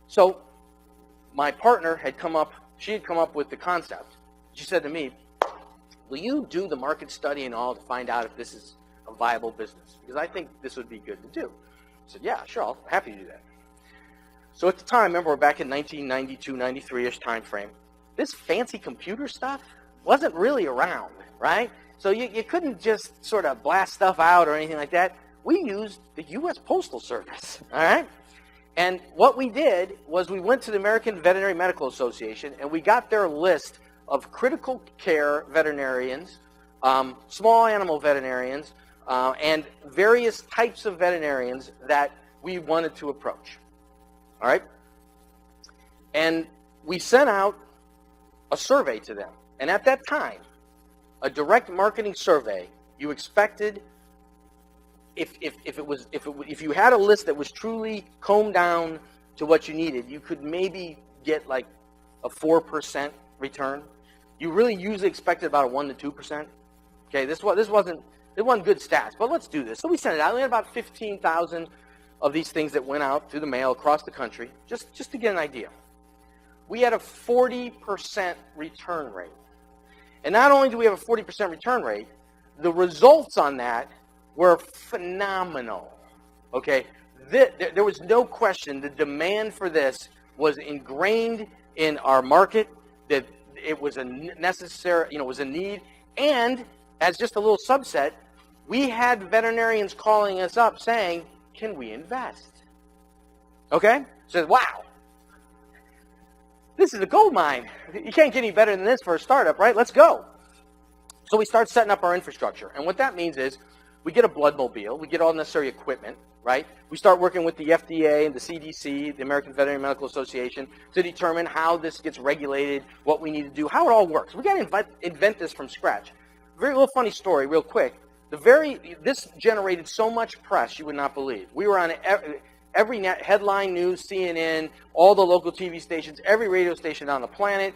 So my partner she had come up with the concept. She said to me, will you do the market study and all to find out if this is a viable business? Because I think this would be good to do. I said, yeah, sure, I'm happy to do that. So at the time, remember, we're back in 1992, 93-ish time frame. This fancy computer stuff wasn't really around, right? So you couldn't just sort of blast stuff out or anything like that. We used the U.S. Postal Service, all right? And what we did was we went to the American Veterinary Medical Association, and we got their list of critical care veterinarians, small animal veterinarians, and various types of veterinarians that we wanted to approach. All right? And we sent out a survey to them. And at that time, a direct marketing survey, you expected, if you had a list that was truly combed down to what you needed, you could maybe get like a 4% return. You really usually expected about a 1 to 2%. Okay, it wasn't good stats, but let's do this. So we sent it out. We had about 15,000 of these things that went out through the mail across the country, just to get an idea. We had a 40% return rate. And not only do we have a 40% return rate, the results on that were phenomenal. Okay, there was no question the demand for this was ingrained in our market, that it was a necessary, it was a need. And as just a little subset, we had veterinarians calling us up saying, can we invest? Okay? So, wow. This is a gold mine. You can't get any better than this for a startup, right? Let's go. So we start setting up our infrastructure. And what that means is we get a blood mobile. We get all necessary equipment, right? We start working with the FDA and the CDC, the American Veterinary Medical Association, to determine how this gets regulated, what we need to do, how it all works. We got to invent this from scratch. Very little funny story, real quick. This generated so much press you would not believe. We were on every headline news, CNN, all the local TV stations, every radio station on the planet,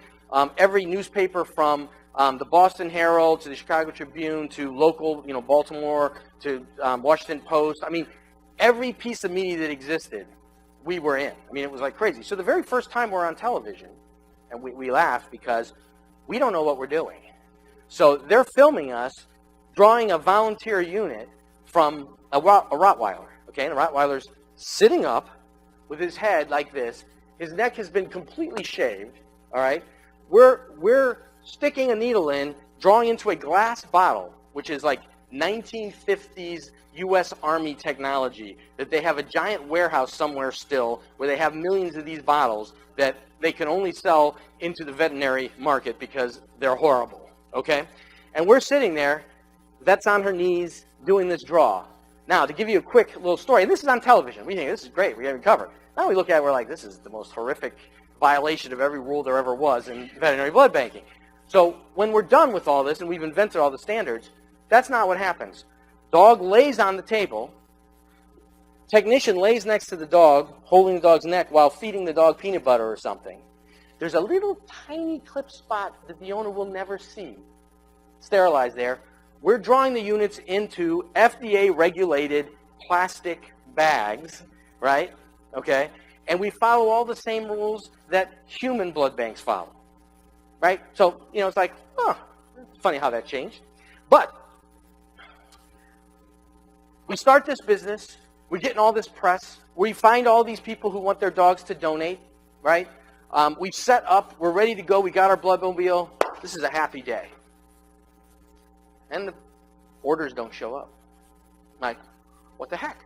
every newspaper from the Boston Herald to the Chicago Tribune to local, Baltimore to Washington Post. I mean, every piece of media that existed, we were in. I mean, it was like crazy. So the very first time we're on television, and we laugh because we don't know what we're doing. So they're filming us drawing a volunteer unit from a Rottweiler, okay? And the Rottweiler's sitting up with his head like this. His neck has been completely shaved, all right? We're sticking a needle in, drawing into a glass bottle, which is like 1950s U.S. Army technology, that they have a giant warehouse somewhere still where they have millions of these bottles that they can only sell into the veterinary market because they're horrible, okay? And we're sitting there, vet's on her knees doing this draw. Now, to give you a quick little story, and this is on television. We think, this is great. We have it covered. Now we look at it, we're like, this is the most horrific violation of every rule there ever was in veterinary blood banking. So when we're done with all this and we've invented all the standards, that's not what happens. Dog lays on the table. Technician lays next to the dog, holding the dog's neck while feeding the dog peanut butter or something. There's a little tiny clip spot that the owner will never see. Sterilized there. We're drawing the units into FDA-regulated plastic bags, right? Okay? And we follow all the same rules that human blood banks follow, right? So, it's like, it's funny how that changed. But we start this business. We're getting all this press. We find all these people who want their dogs to donate, right? We've set up. We're ready to go. We got our bloodmobile. This is a happy day. And the orders don't show up. Like, what the heck?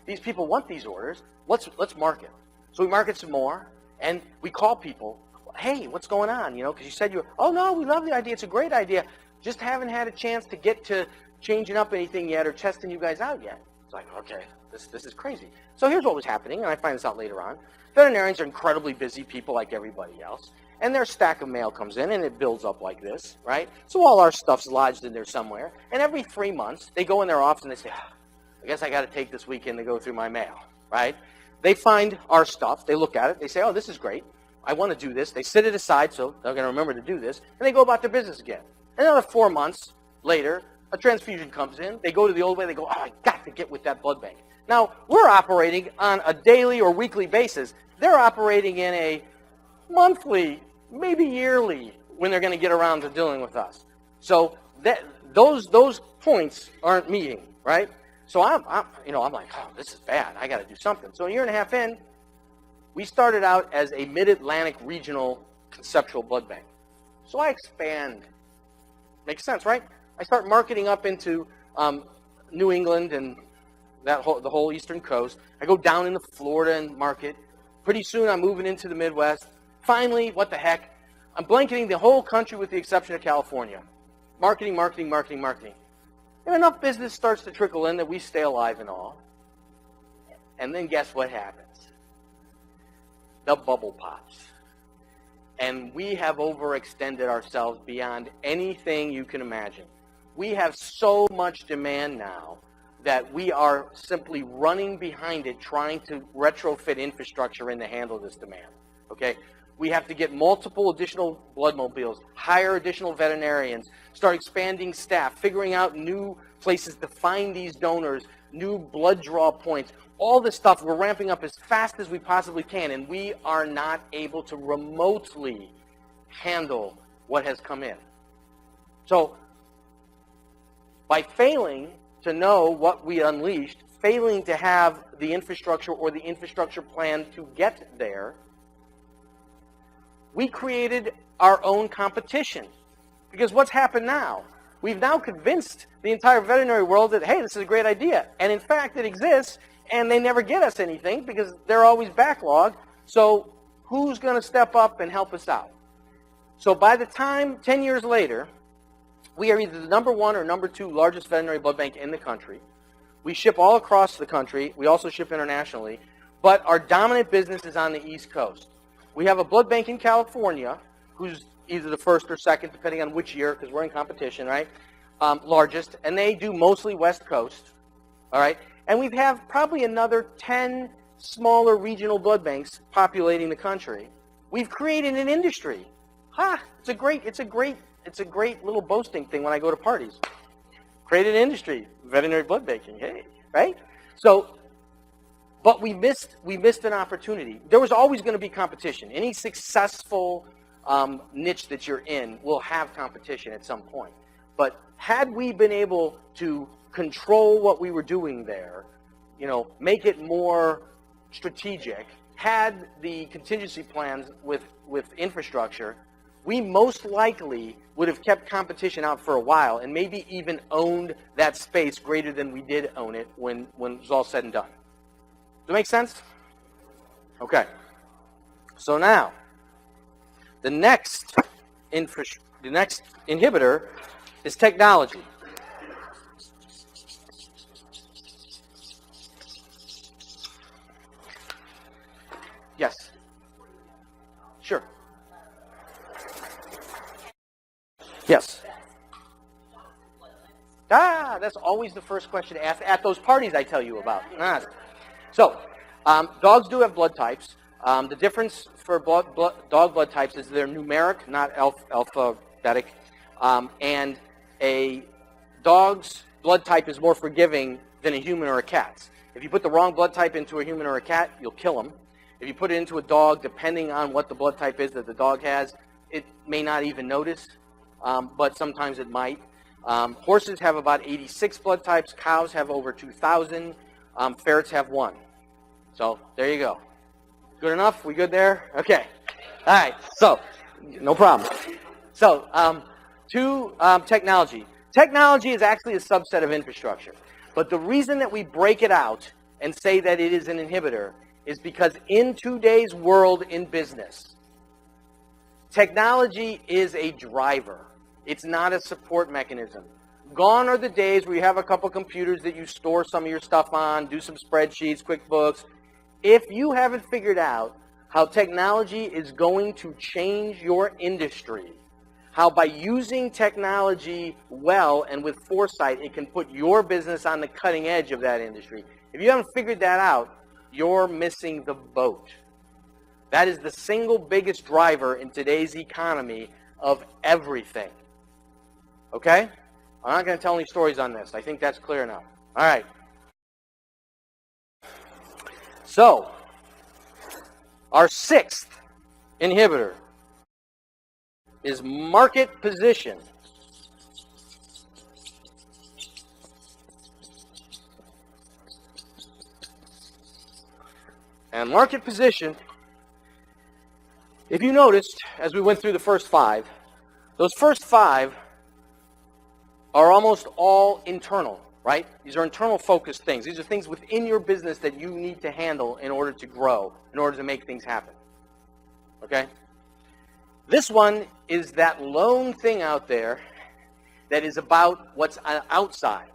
These people want these orders. Let's market. So we market some more, and we call people. Hey, what's going on? Because you said oh no, we love the idea. It's a great idea. Just haven't had a chance to get to changing up anything yet or testing you guys out yet. It's like, okay, this is crazy. So here's what was happening, and I find this out later on. Veterinarians are incredibly busy people like everybody else, and their stack of mail comes in, and it builds up like this, right? So all our stuff's lodged in there somewhere, and every 3 months, they go in their office and they say, I guess I got to take this weekend to go through my mail, right? They find our stuff, they look at it, they say, oh, this is great, I want to do this. They set it aside so they're going to remember to do this, and they go about their business again. Another 4 months later, a transfusion comes in, they go to the old way, they go, oh, I got to get with that blood bank. Now, we're operating on a daily or weekly basis. They're operating in a monthly, maybe yearly, when they're going to get around to dealing with us. So those points aren't meeting, right? So I'm like, oh, this is bad. I got to do something. So a year and a half in, we started out as a mid-Atlantic regional conceptual blood bank. So I expand. Makes sense, right? I start marketing up into New England and the whole eastern coast. I go down into Florida and market. Pretty soon I'm moving into the Midwest. Finally, what the heck? I'm blanketing the whole country with the exception of California. Marketing, marketing, marketing, marketing. And enough business starts to trickle in that we stay alive and all. And then guess what happens? The bubble pops. And we have overextended ourselves beyond anything you can imagine. We have so much demand now that we are simply running behind it, trying to retrofit infrastructure in to handle this demand. Okay? We have to get multiple additional blood mobiles, hire additional veterinarians, start expanding staff, figuring out new places to find these donors, new blood draw points. All this stuff we're ramping up as fast as we possibly can, and we are not able to remotely handle what has come in. So, by failing to know what we unleashed, failing to have the infrastructure or the infrastructure plan to get there, we created our own competition. Because what's happened now? We've now convinced the entire veterinary world that, hey, this is a great idea. And in fact, it exists, and they never get us anything because they're always backlogged. So who's going to step up and help us out? So by the time, 10 years later, we are either the number 1 or number 2 largest veterinary blood bank in the country. We ship all across the country. We also ship internationally. But our dominant business is on the East Coast. We have a blood bank in California, who's either the first or second, depending on which year, because we're in competition, right? Largest. And they do mostly West Coast. All right? And we have probably another 10 smaller regional blood banks populating the country. We've created an industry. It's a great little boasting thing when I go to parties. Created an industry, veterinary blood banking, hey, right? So, but we missed an opportunity. There was always going to be competition. Any successful niche that you're in will have competition at some point. But had we been able to control what we were doing there, make it more strategic, had the contingency plans with infrastructure, we most likely would have kept competition out for a while and maybe even owned that space greater than we did own it when it was all said and done. Does that make sense? Okay. So now, the next inhibitor is technology. Sure. Yes. That's always the first question to ask at those parties I tell you about. So, dogs do have blood types. The difference for dog blood types is they're numeric, not alphabetic. And a dog's blood type is more forgiving than a human or a cat's. If you put the wrong blood type into a human or a cat, you'll kill them. If you put it into a dog, depending on what the blood type is that the dog has, it may not even notice, but sometimes it might. Horses have about 86 blood types. Cows have over 2,000. Ferrets have 1. So there you go. Good enough? We good there? Okay. All right. So, no problem. So, technology. Technology is actually a subset of infrastructure. But the reason that we break it out and say that it is an inhibitor is because in today's world in business, technology is a driver. It's not a support mechanism. Gone are the days where you have a couple computers that you store some of your stuff on, do some spreadsheets, QuickBooks. If you haven't figured out how technology is going to change your industry, how by using technology well and with foresight, it can put your business on the cutting edge of that industry. If you haven't figured that out, you're missing the boat. That is the single biggest driver in today's economy of everything. Okay? I'm not going to tell any stories on this. I think that's clear enough. All right. So, our 6th inhibitor is market position. And market position, if you noticed, as we went through the first 5, those first 5 are almost all internal, right? These are internal focused things. These are things within your business that you need to handle in order to grow, in order to make things happen. Okay? This one is that lone thing out there that is about what's outside.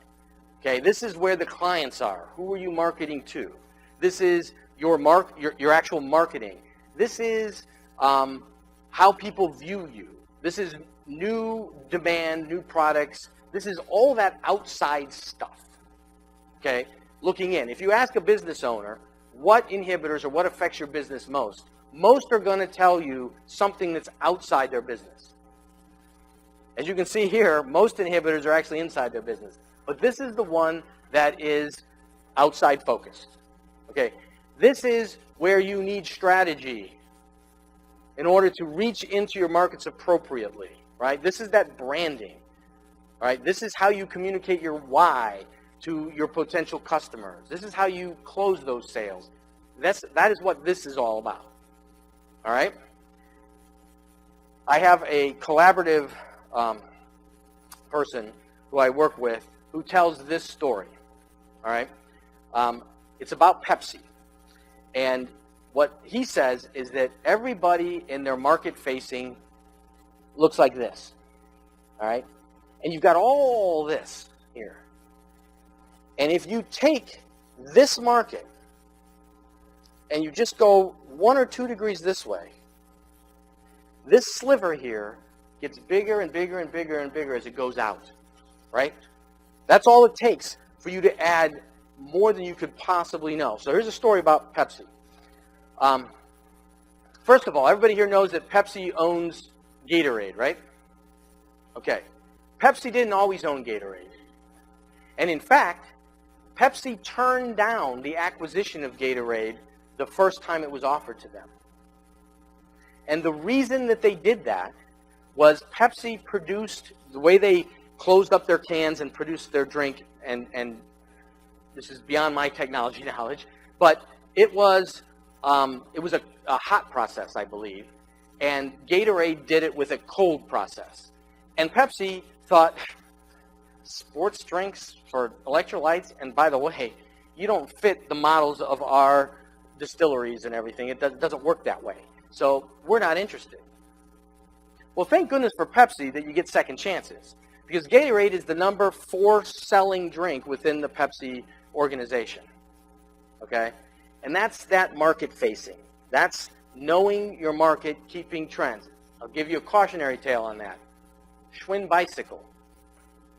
Okay? This is where the clients are. Who are you marketing to? This is your actual marketing. This is how people view you. This is new demand, new products. This is all that outside stuff, okay, looking in. If you ask a business owner what inhibitors or what affects your business most are going to tell you something that's outside their business. As you can see here, most inhibitors are actually inside their business. But this is the one that is outside focused, okay? This is where you need strategy in order to reach into your markets appropriately, right? This is that branding. All right, this is how you communicate your why to your potential customers. This is how you close those sales. That is what this is all about. All right? I have a collaborative person who I work with who tells this story. All right? It's about Pepsi. And what he says is that everybody in their market facing looks like this. All right? And you've got all this here. And if you take this market and you just go 1 or 2 degrees this way, this sliver here gets bigger and bigger and bigger and bigger as it goes out, right? That's all it takes for you to add more than you could possibly know. So here's a story about Pepsi. First of all, everybody here knows that Pepsi owns Gatorade, right? Okay. Pepsi didn't always own Gatorade. And in fact, Pepsi turned down the acquisition of Gatorade the first time it was offered to them. And the reason that they did that was Pepsi produced, the way they closed up their cans and produced their drink, and this is beyond my technology knowledge, but it was a hot process, I believe, and Gatorade did it with a cold process. And Pepsi thought, sports drinks for electrolytes, and by the way, you don't fit the models of our distilleries and everything. It doesn't work that way. So we're not interested. Well, thank goodness for Pepsi that you get second chances, because Gatorade is the number 4 selling drink within the Pepsi organization. Okay? And that's that market facing. That's knowing your market, keeping trends. I'll give you a cautionary tale on that. Schwinn bicycle.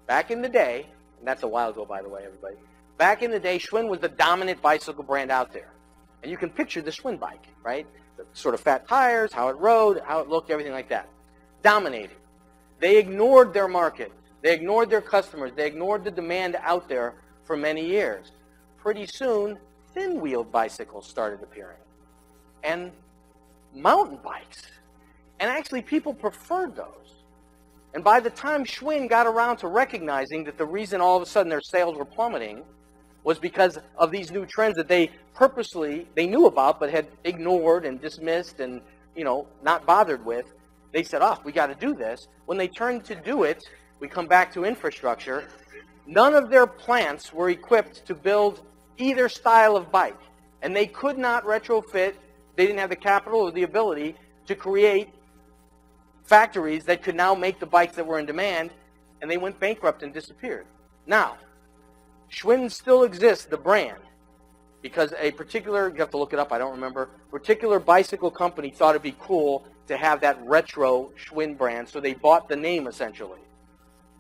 Back in the day, and that's a while ago, by the way, everybody. Back in the day, Schwinn was the dominant bicycle brand out there. And you can picture the Schwinn bike, right? The sort of fat tires, how it rode, how it looked, everything like that. Dominated. They ignored their market. They ignored their customers. They ignored the demand out there for many years. Pretty soon, thin-wheeled bicycles started appearing. And mountain bikes. And actually, people preferred those. And by the time Schwinn got around to recognizing that the reason all of a sudden their sales were plummeting was because of these new trends that they purposely, they knew about but had ignored and dismissed and, not bothered with, they said, we got to do this. When they turned to do it, we come back to infrastructure, none of their plants were equipped to build either style of bike. And they could not retrofit, they didn't have the capital or the ability to create factories that could now make the bikes that were in demand, and they went bankrupt and disappeared. Now, Schwinn still exists, the brand, because a particular, you have to look it up, I don't remember, particular bicycle company thought it'd be cool to have that retro Schwinn brand, so they bought the name essentially.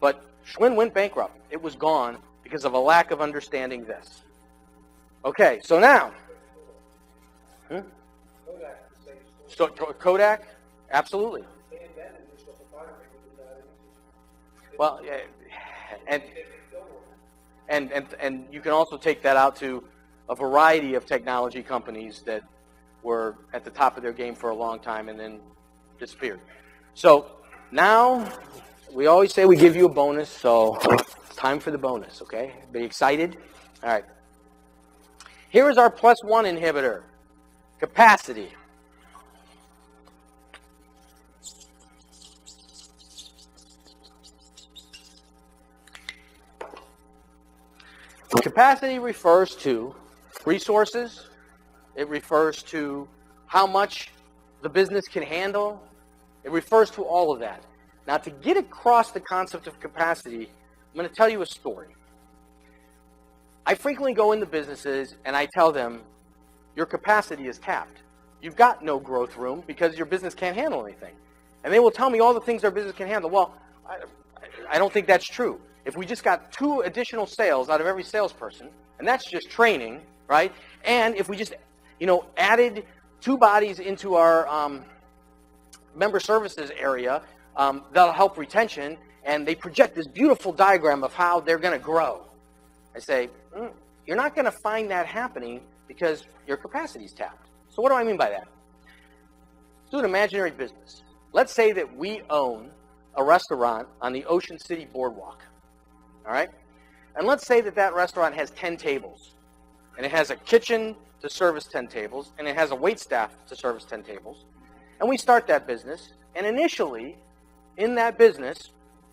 But Schwinn went bankrupt. It was gone because of a lack of understanding this. Okay, so now, so Kodak, absolutely. Well, and you can also take that out to a variety of technology companies that were at the top of their game for a long time and then disappeared. So now we always say we give you a bonus, so it's time for the bonus, okay? Be excited? All right. Here is our +1 inhibitor, capacity. Capacity refers to resources. It refers to how much the business can handle. It refers to all of that. Now, to get across the concept of capacity, I'm going to tell you a story. I frequently go into businesses and I tell them, your capacity is capped. You've got no growth room because your business can't handle anything. And they will tell me all the things their business can handle. Well, I don't think that's true. If we just got 2 additional sales out of every salesperson, and that's just training, right? And if we just, added 2 bodies into our member services area, that'll help retention, and they project this beautiful diagram of how they're going to grow. I say, you're not going to find that happening because your capacity is tapped. So what do I mean by that? Let's do an imaginary business. Let's say that we own a restaurant on the Ocean City Boardwalk. All right? And let's say that that restaurant has 10 tables. And it has a kitchen to service 10 tables. And it has a waitstaff to service 10 tables. And we start that business. And initially, in that business,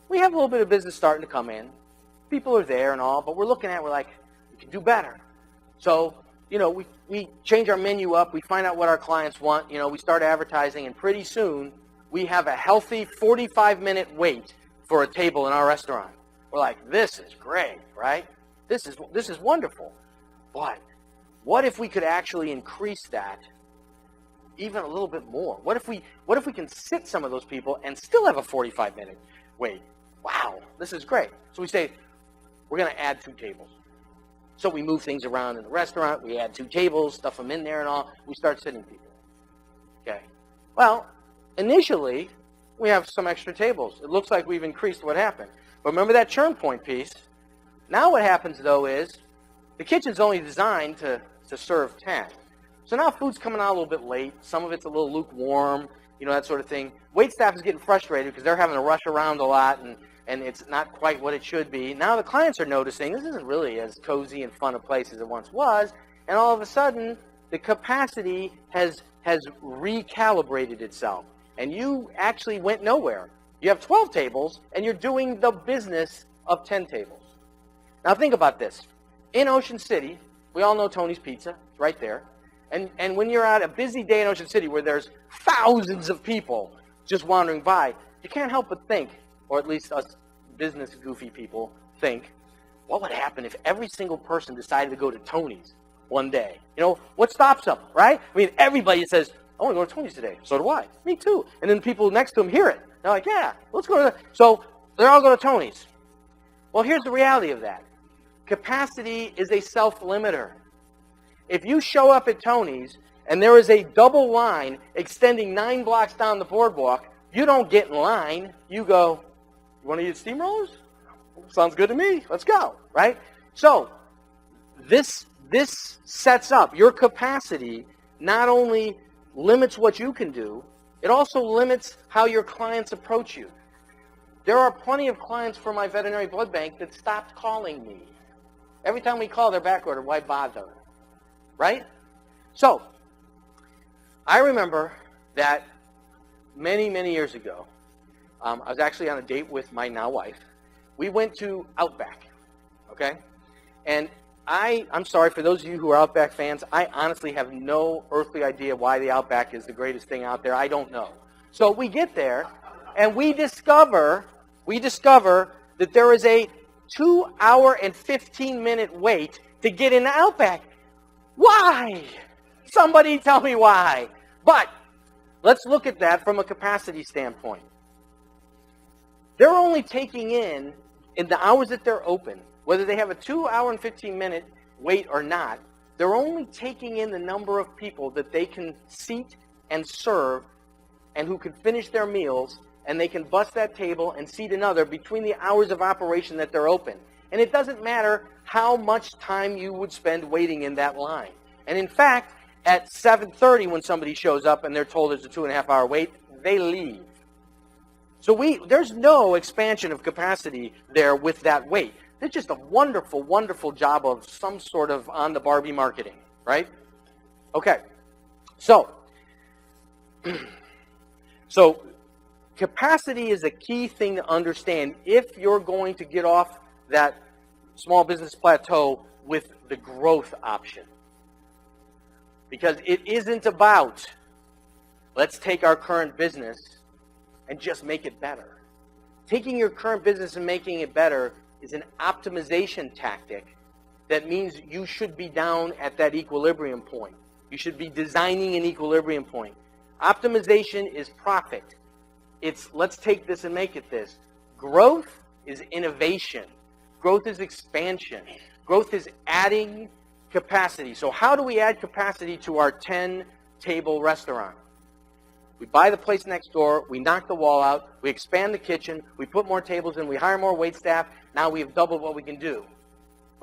we have a little bit of business starting to come in. People are there and all. But we're looking at it, we're like, we can do better. So, we change our menu up. We find out what our clients want. We start advertising. And pretty soon, we have a healthy 45-minute wait for a table in our restaurant. We're like, this is great, right? This is wonderful. But what if we could actually increase that even a little bit more? What if we can sit some of those people and still have a 45-minute wait? Wow, this is great. So we say, we're going to add 2 tables. So we move things around in the restaurant. We add 2 tables, stuff them in there and all. We start sitting people. Okay. Well, initially, we have some extra tables. It looks like we've increased what happened. But remember that churn point piece? Now what happens, though, is the kitchen's only designed to serve 10. So now food's coming out a little bit late. Some of it's a little lukewarm, that sort of thing. Waitstaff is getting frustrated because they're having to rush around a lot, and it's not quite what it should be. Now the clients are noticing this isn't really as cozy and fun a place as it once was, and all of a sudden, the capacity has recalibrated itself, and you actually went nowhere. You have 12 tables, and you're doing the business of 10 tables. Now think about this. In Ocean City, we all know Tony's Pizza. It's right there. And when you're at a busy day in Ocean City where there's thousands of people just wandering by, you can't help but think, or at least us business goofy people think, what would happen if every single person decided to go to Tony's one day? What stops them, right? I mean, everybody says, I want to go to Tony's today. So do I. Me too. And then people next to him hear it. They're like, yeah, let's go to that. So they're all going to Tony's. Well, here's the reality of that. Capacity is a self-limiter. If you show up at Tony's and there is a double line extending 9 blocks down the boardwalk, you don't get in line. You go, you want to eat steamrollers? Sounds good to me. Let's go, right? So this sets up your capacity. Not only limits what you can do, it also limits how your clients approach you. There are plenty of clients for my veterinary blood bank that stopped calling me. Every time we call, they're back ordered. Why bother? Right? So, I remember that many, many years ago, I was actually on a date with my now wife. We went to Outback, okay? And I'm sorry, for those of you who are Outback fans, I honestly have no earthly idea why the Outback is the greatest thing out there. I don't know. So we get there, and we discover that there is a 2-hour and 15-minute wait to get in the Outback. Why? Somebody tell me why. But let's look at that from a capacity standpoint. They're only taking in the hours that they're open, whether they have a 2-hour and 15-minute wait or not, they're only taking in the number of people that they can seat and serve and who can finish their meals, and they can bust that table and seat another between the hours of operation that they're open. And it doesn't matter how much time you would spend waiting in that line. And in fact, at 7:30 when somebody shows up and they're told there's a 2.5-hour wait, they leave. So there's no expansion of capacity there with that wait. It's just a wonderful, wonderful job of some sort of on the Barbie marketing, right? Okay, so capacity is a key thing to understand if you're going to get off that small business plateau with the growth option. Because it isn't about, let's take our current business and just make it better. Taking your current business and making it better is an optimization tactic that means you should be down at that equilibrium point. You should be designing an equilibrium point. Optimization is profit. It's let's take this and make it this. Growth is innovation. Growth is expansion. Growth is adding capacity. So how do we add capacity to our 10-table restaurant? We buy the place next door, we knock the wall out, we expand the kitchen, we put more tables in, we hire more wait staff. Now we have doubled what we can do.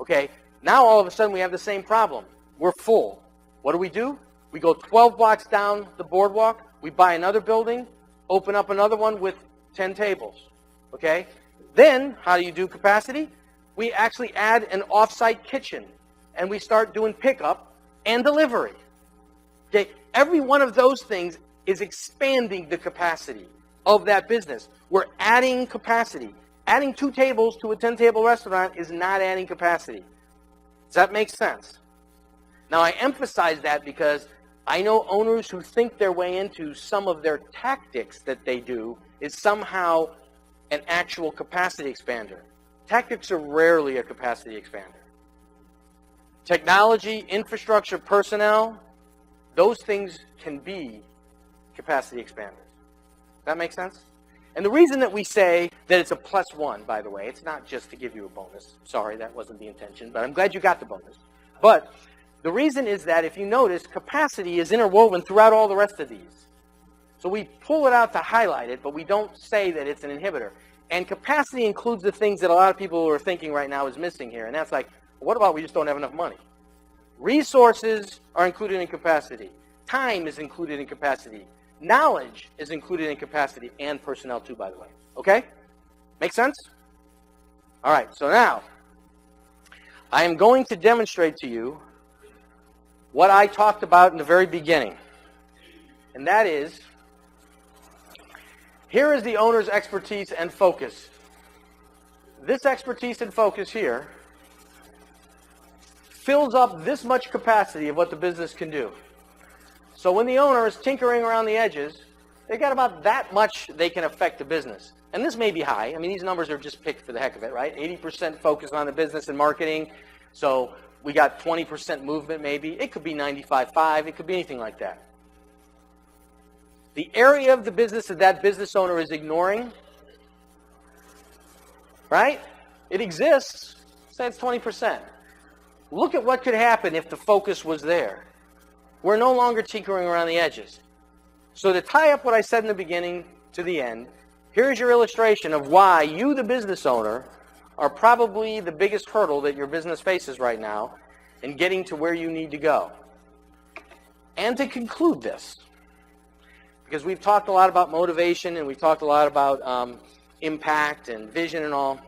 Okay, now all of a sudden we have the same problem. We're full. What do? We go 12 blocks down the boardwalk, we buy another building, open up another one with 10 tables. Okay, then how do you do capacity? We actually add an off-site kitchen and we start doing pickup and delivery. Okay, every one of those things is expanding the capacity of that business. We're adding capacity. Adding 2 tables to a 10-table restaurant is not adding capacity. Does that make sense? Now, I emphasize that because I know owners who think their way into some of their tactics that they do is somehow an actual capacity expander. Tactics are rarely a capacity expander. Technology, infrastructure, personnel, those things can be capacity expanders. Does that make sense? And the reason that we say that it's a +1, by the way, it's not just to give you a bonus. Sorry, that wasn't the intention, but I'm glad you got the bonus. But the reason is that if you notice, capacity is interwoven throughout all the rest of these. So we pull it out to highlight it, but we don't say that it's an inhibitor. And capacity includes the things that a lot of people are thinking right now is missing here. And that's like, what about we just don't have enough money? Resources are included in capacity. Time is included in capacity. Knowledge is included in capacity, and personnel too, by the way. Okay? Make sense? All right, so now I am going to demonstrate to you what I talked about in the very beginning. And that is, here is the owner's expertise and focus. This expertise and focus here fills up this much capacity of what the business can do. So when the owner is tinkering around the edges, they got about that much they can affect the business. And this may be high. I mean, these numbers are just picked for the heck of it, right? 80% focus on the business and marketing. So we got 20% movement maybe. It could be 95.5. It could be anything like that. the area of the business that that business owner is ignoring, right? It exists. Say it's 20%. Look at what could happen if the focus was there. We're no longer tinkering around the edges. So to tie up what I said in the beginning to the end, here's your illustration of why you, the business owner, are probably the biggest hurdle that your business faces right now in getting to where you need to go. And to conclude this, because we've talked a lot about motivation and we've talked a lot about impact and vision and all,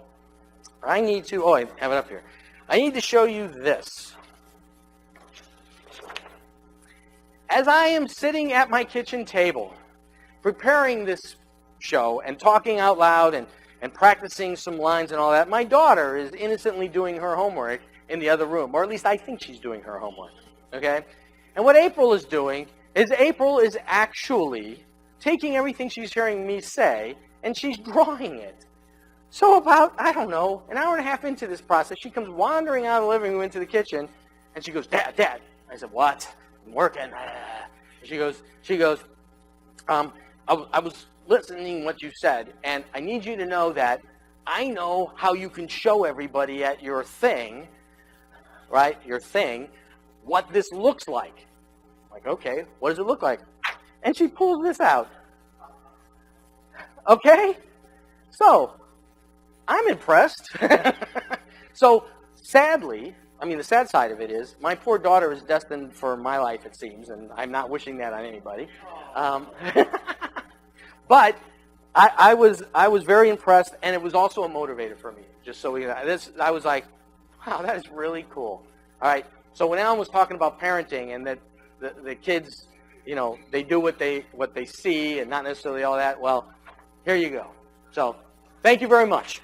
I need to, I have it up here. I need to show you this. As I am sitting at my kitchen table, preparing this show and talking out loud and practicing some lines and all that, my daughter is innocently doing her homework in the other room, or at least I think she's doing her homework, okay? And what April is doing is April is actually taking everything she's hearing me say and she's drawing it. So about, I don't know, an hour and a half into this process, she comes wandering out of the living room into the kitchen and she goes, Dad. I said, what? I'm working. And she goes, I was listening what you said, and I need you to know that I know how you can show everybody at your thing, right, what this looks like. I'm like, okay, what does it look like? And she pulls this out. Okay? So, I'm impressed. So, sadly, the sad side of it is, my poor daughter is destined for my life, it seems, and I'm not wishing that on anybody. But I was very impressed, and it was also a motivator for me. Just so I was like, wow, that is really cool. All right. So when Alan was talking about parenting and that the kids, they do what they see and not necessarily all that. Well, here you go. So thank you very much.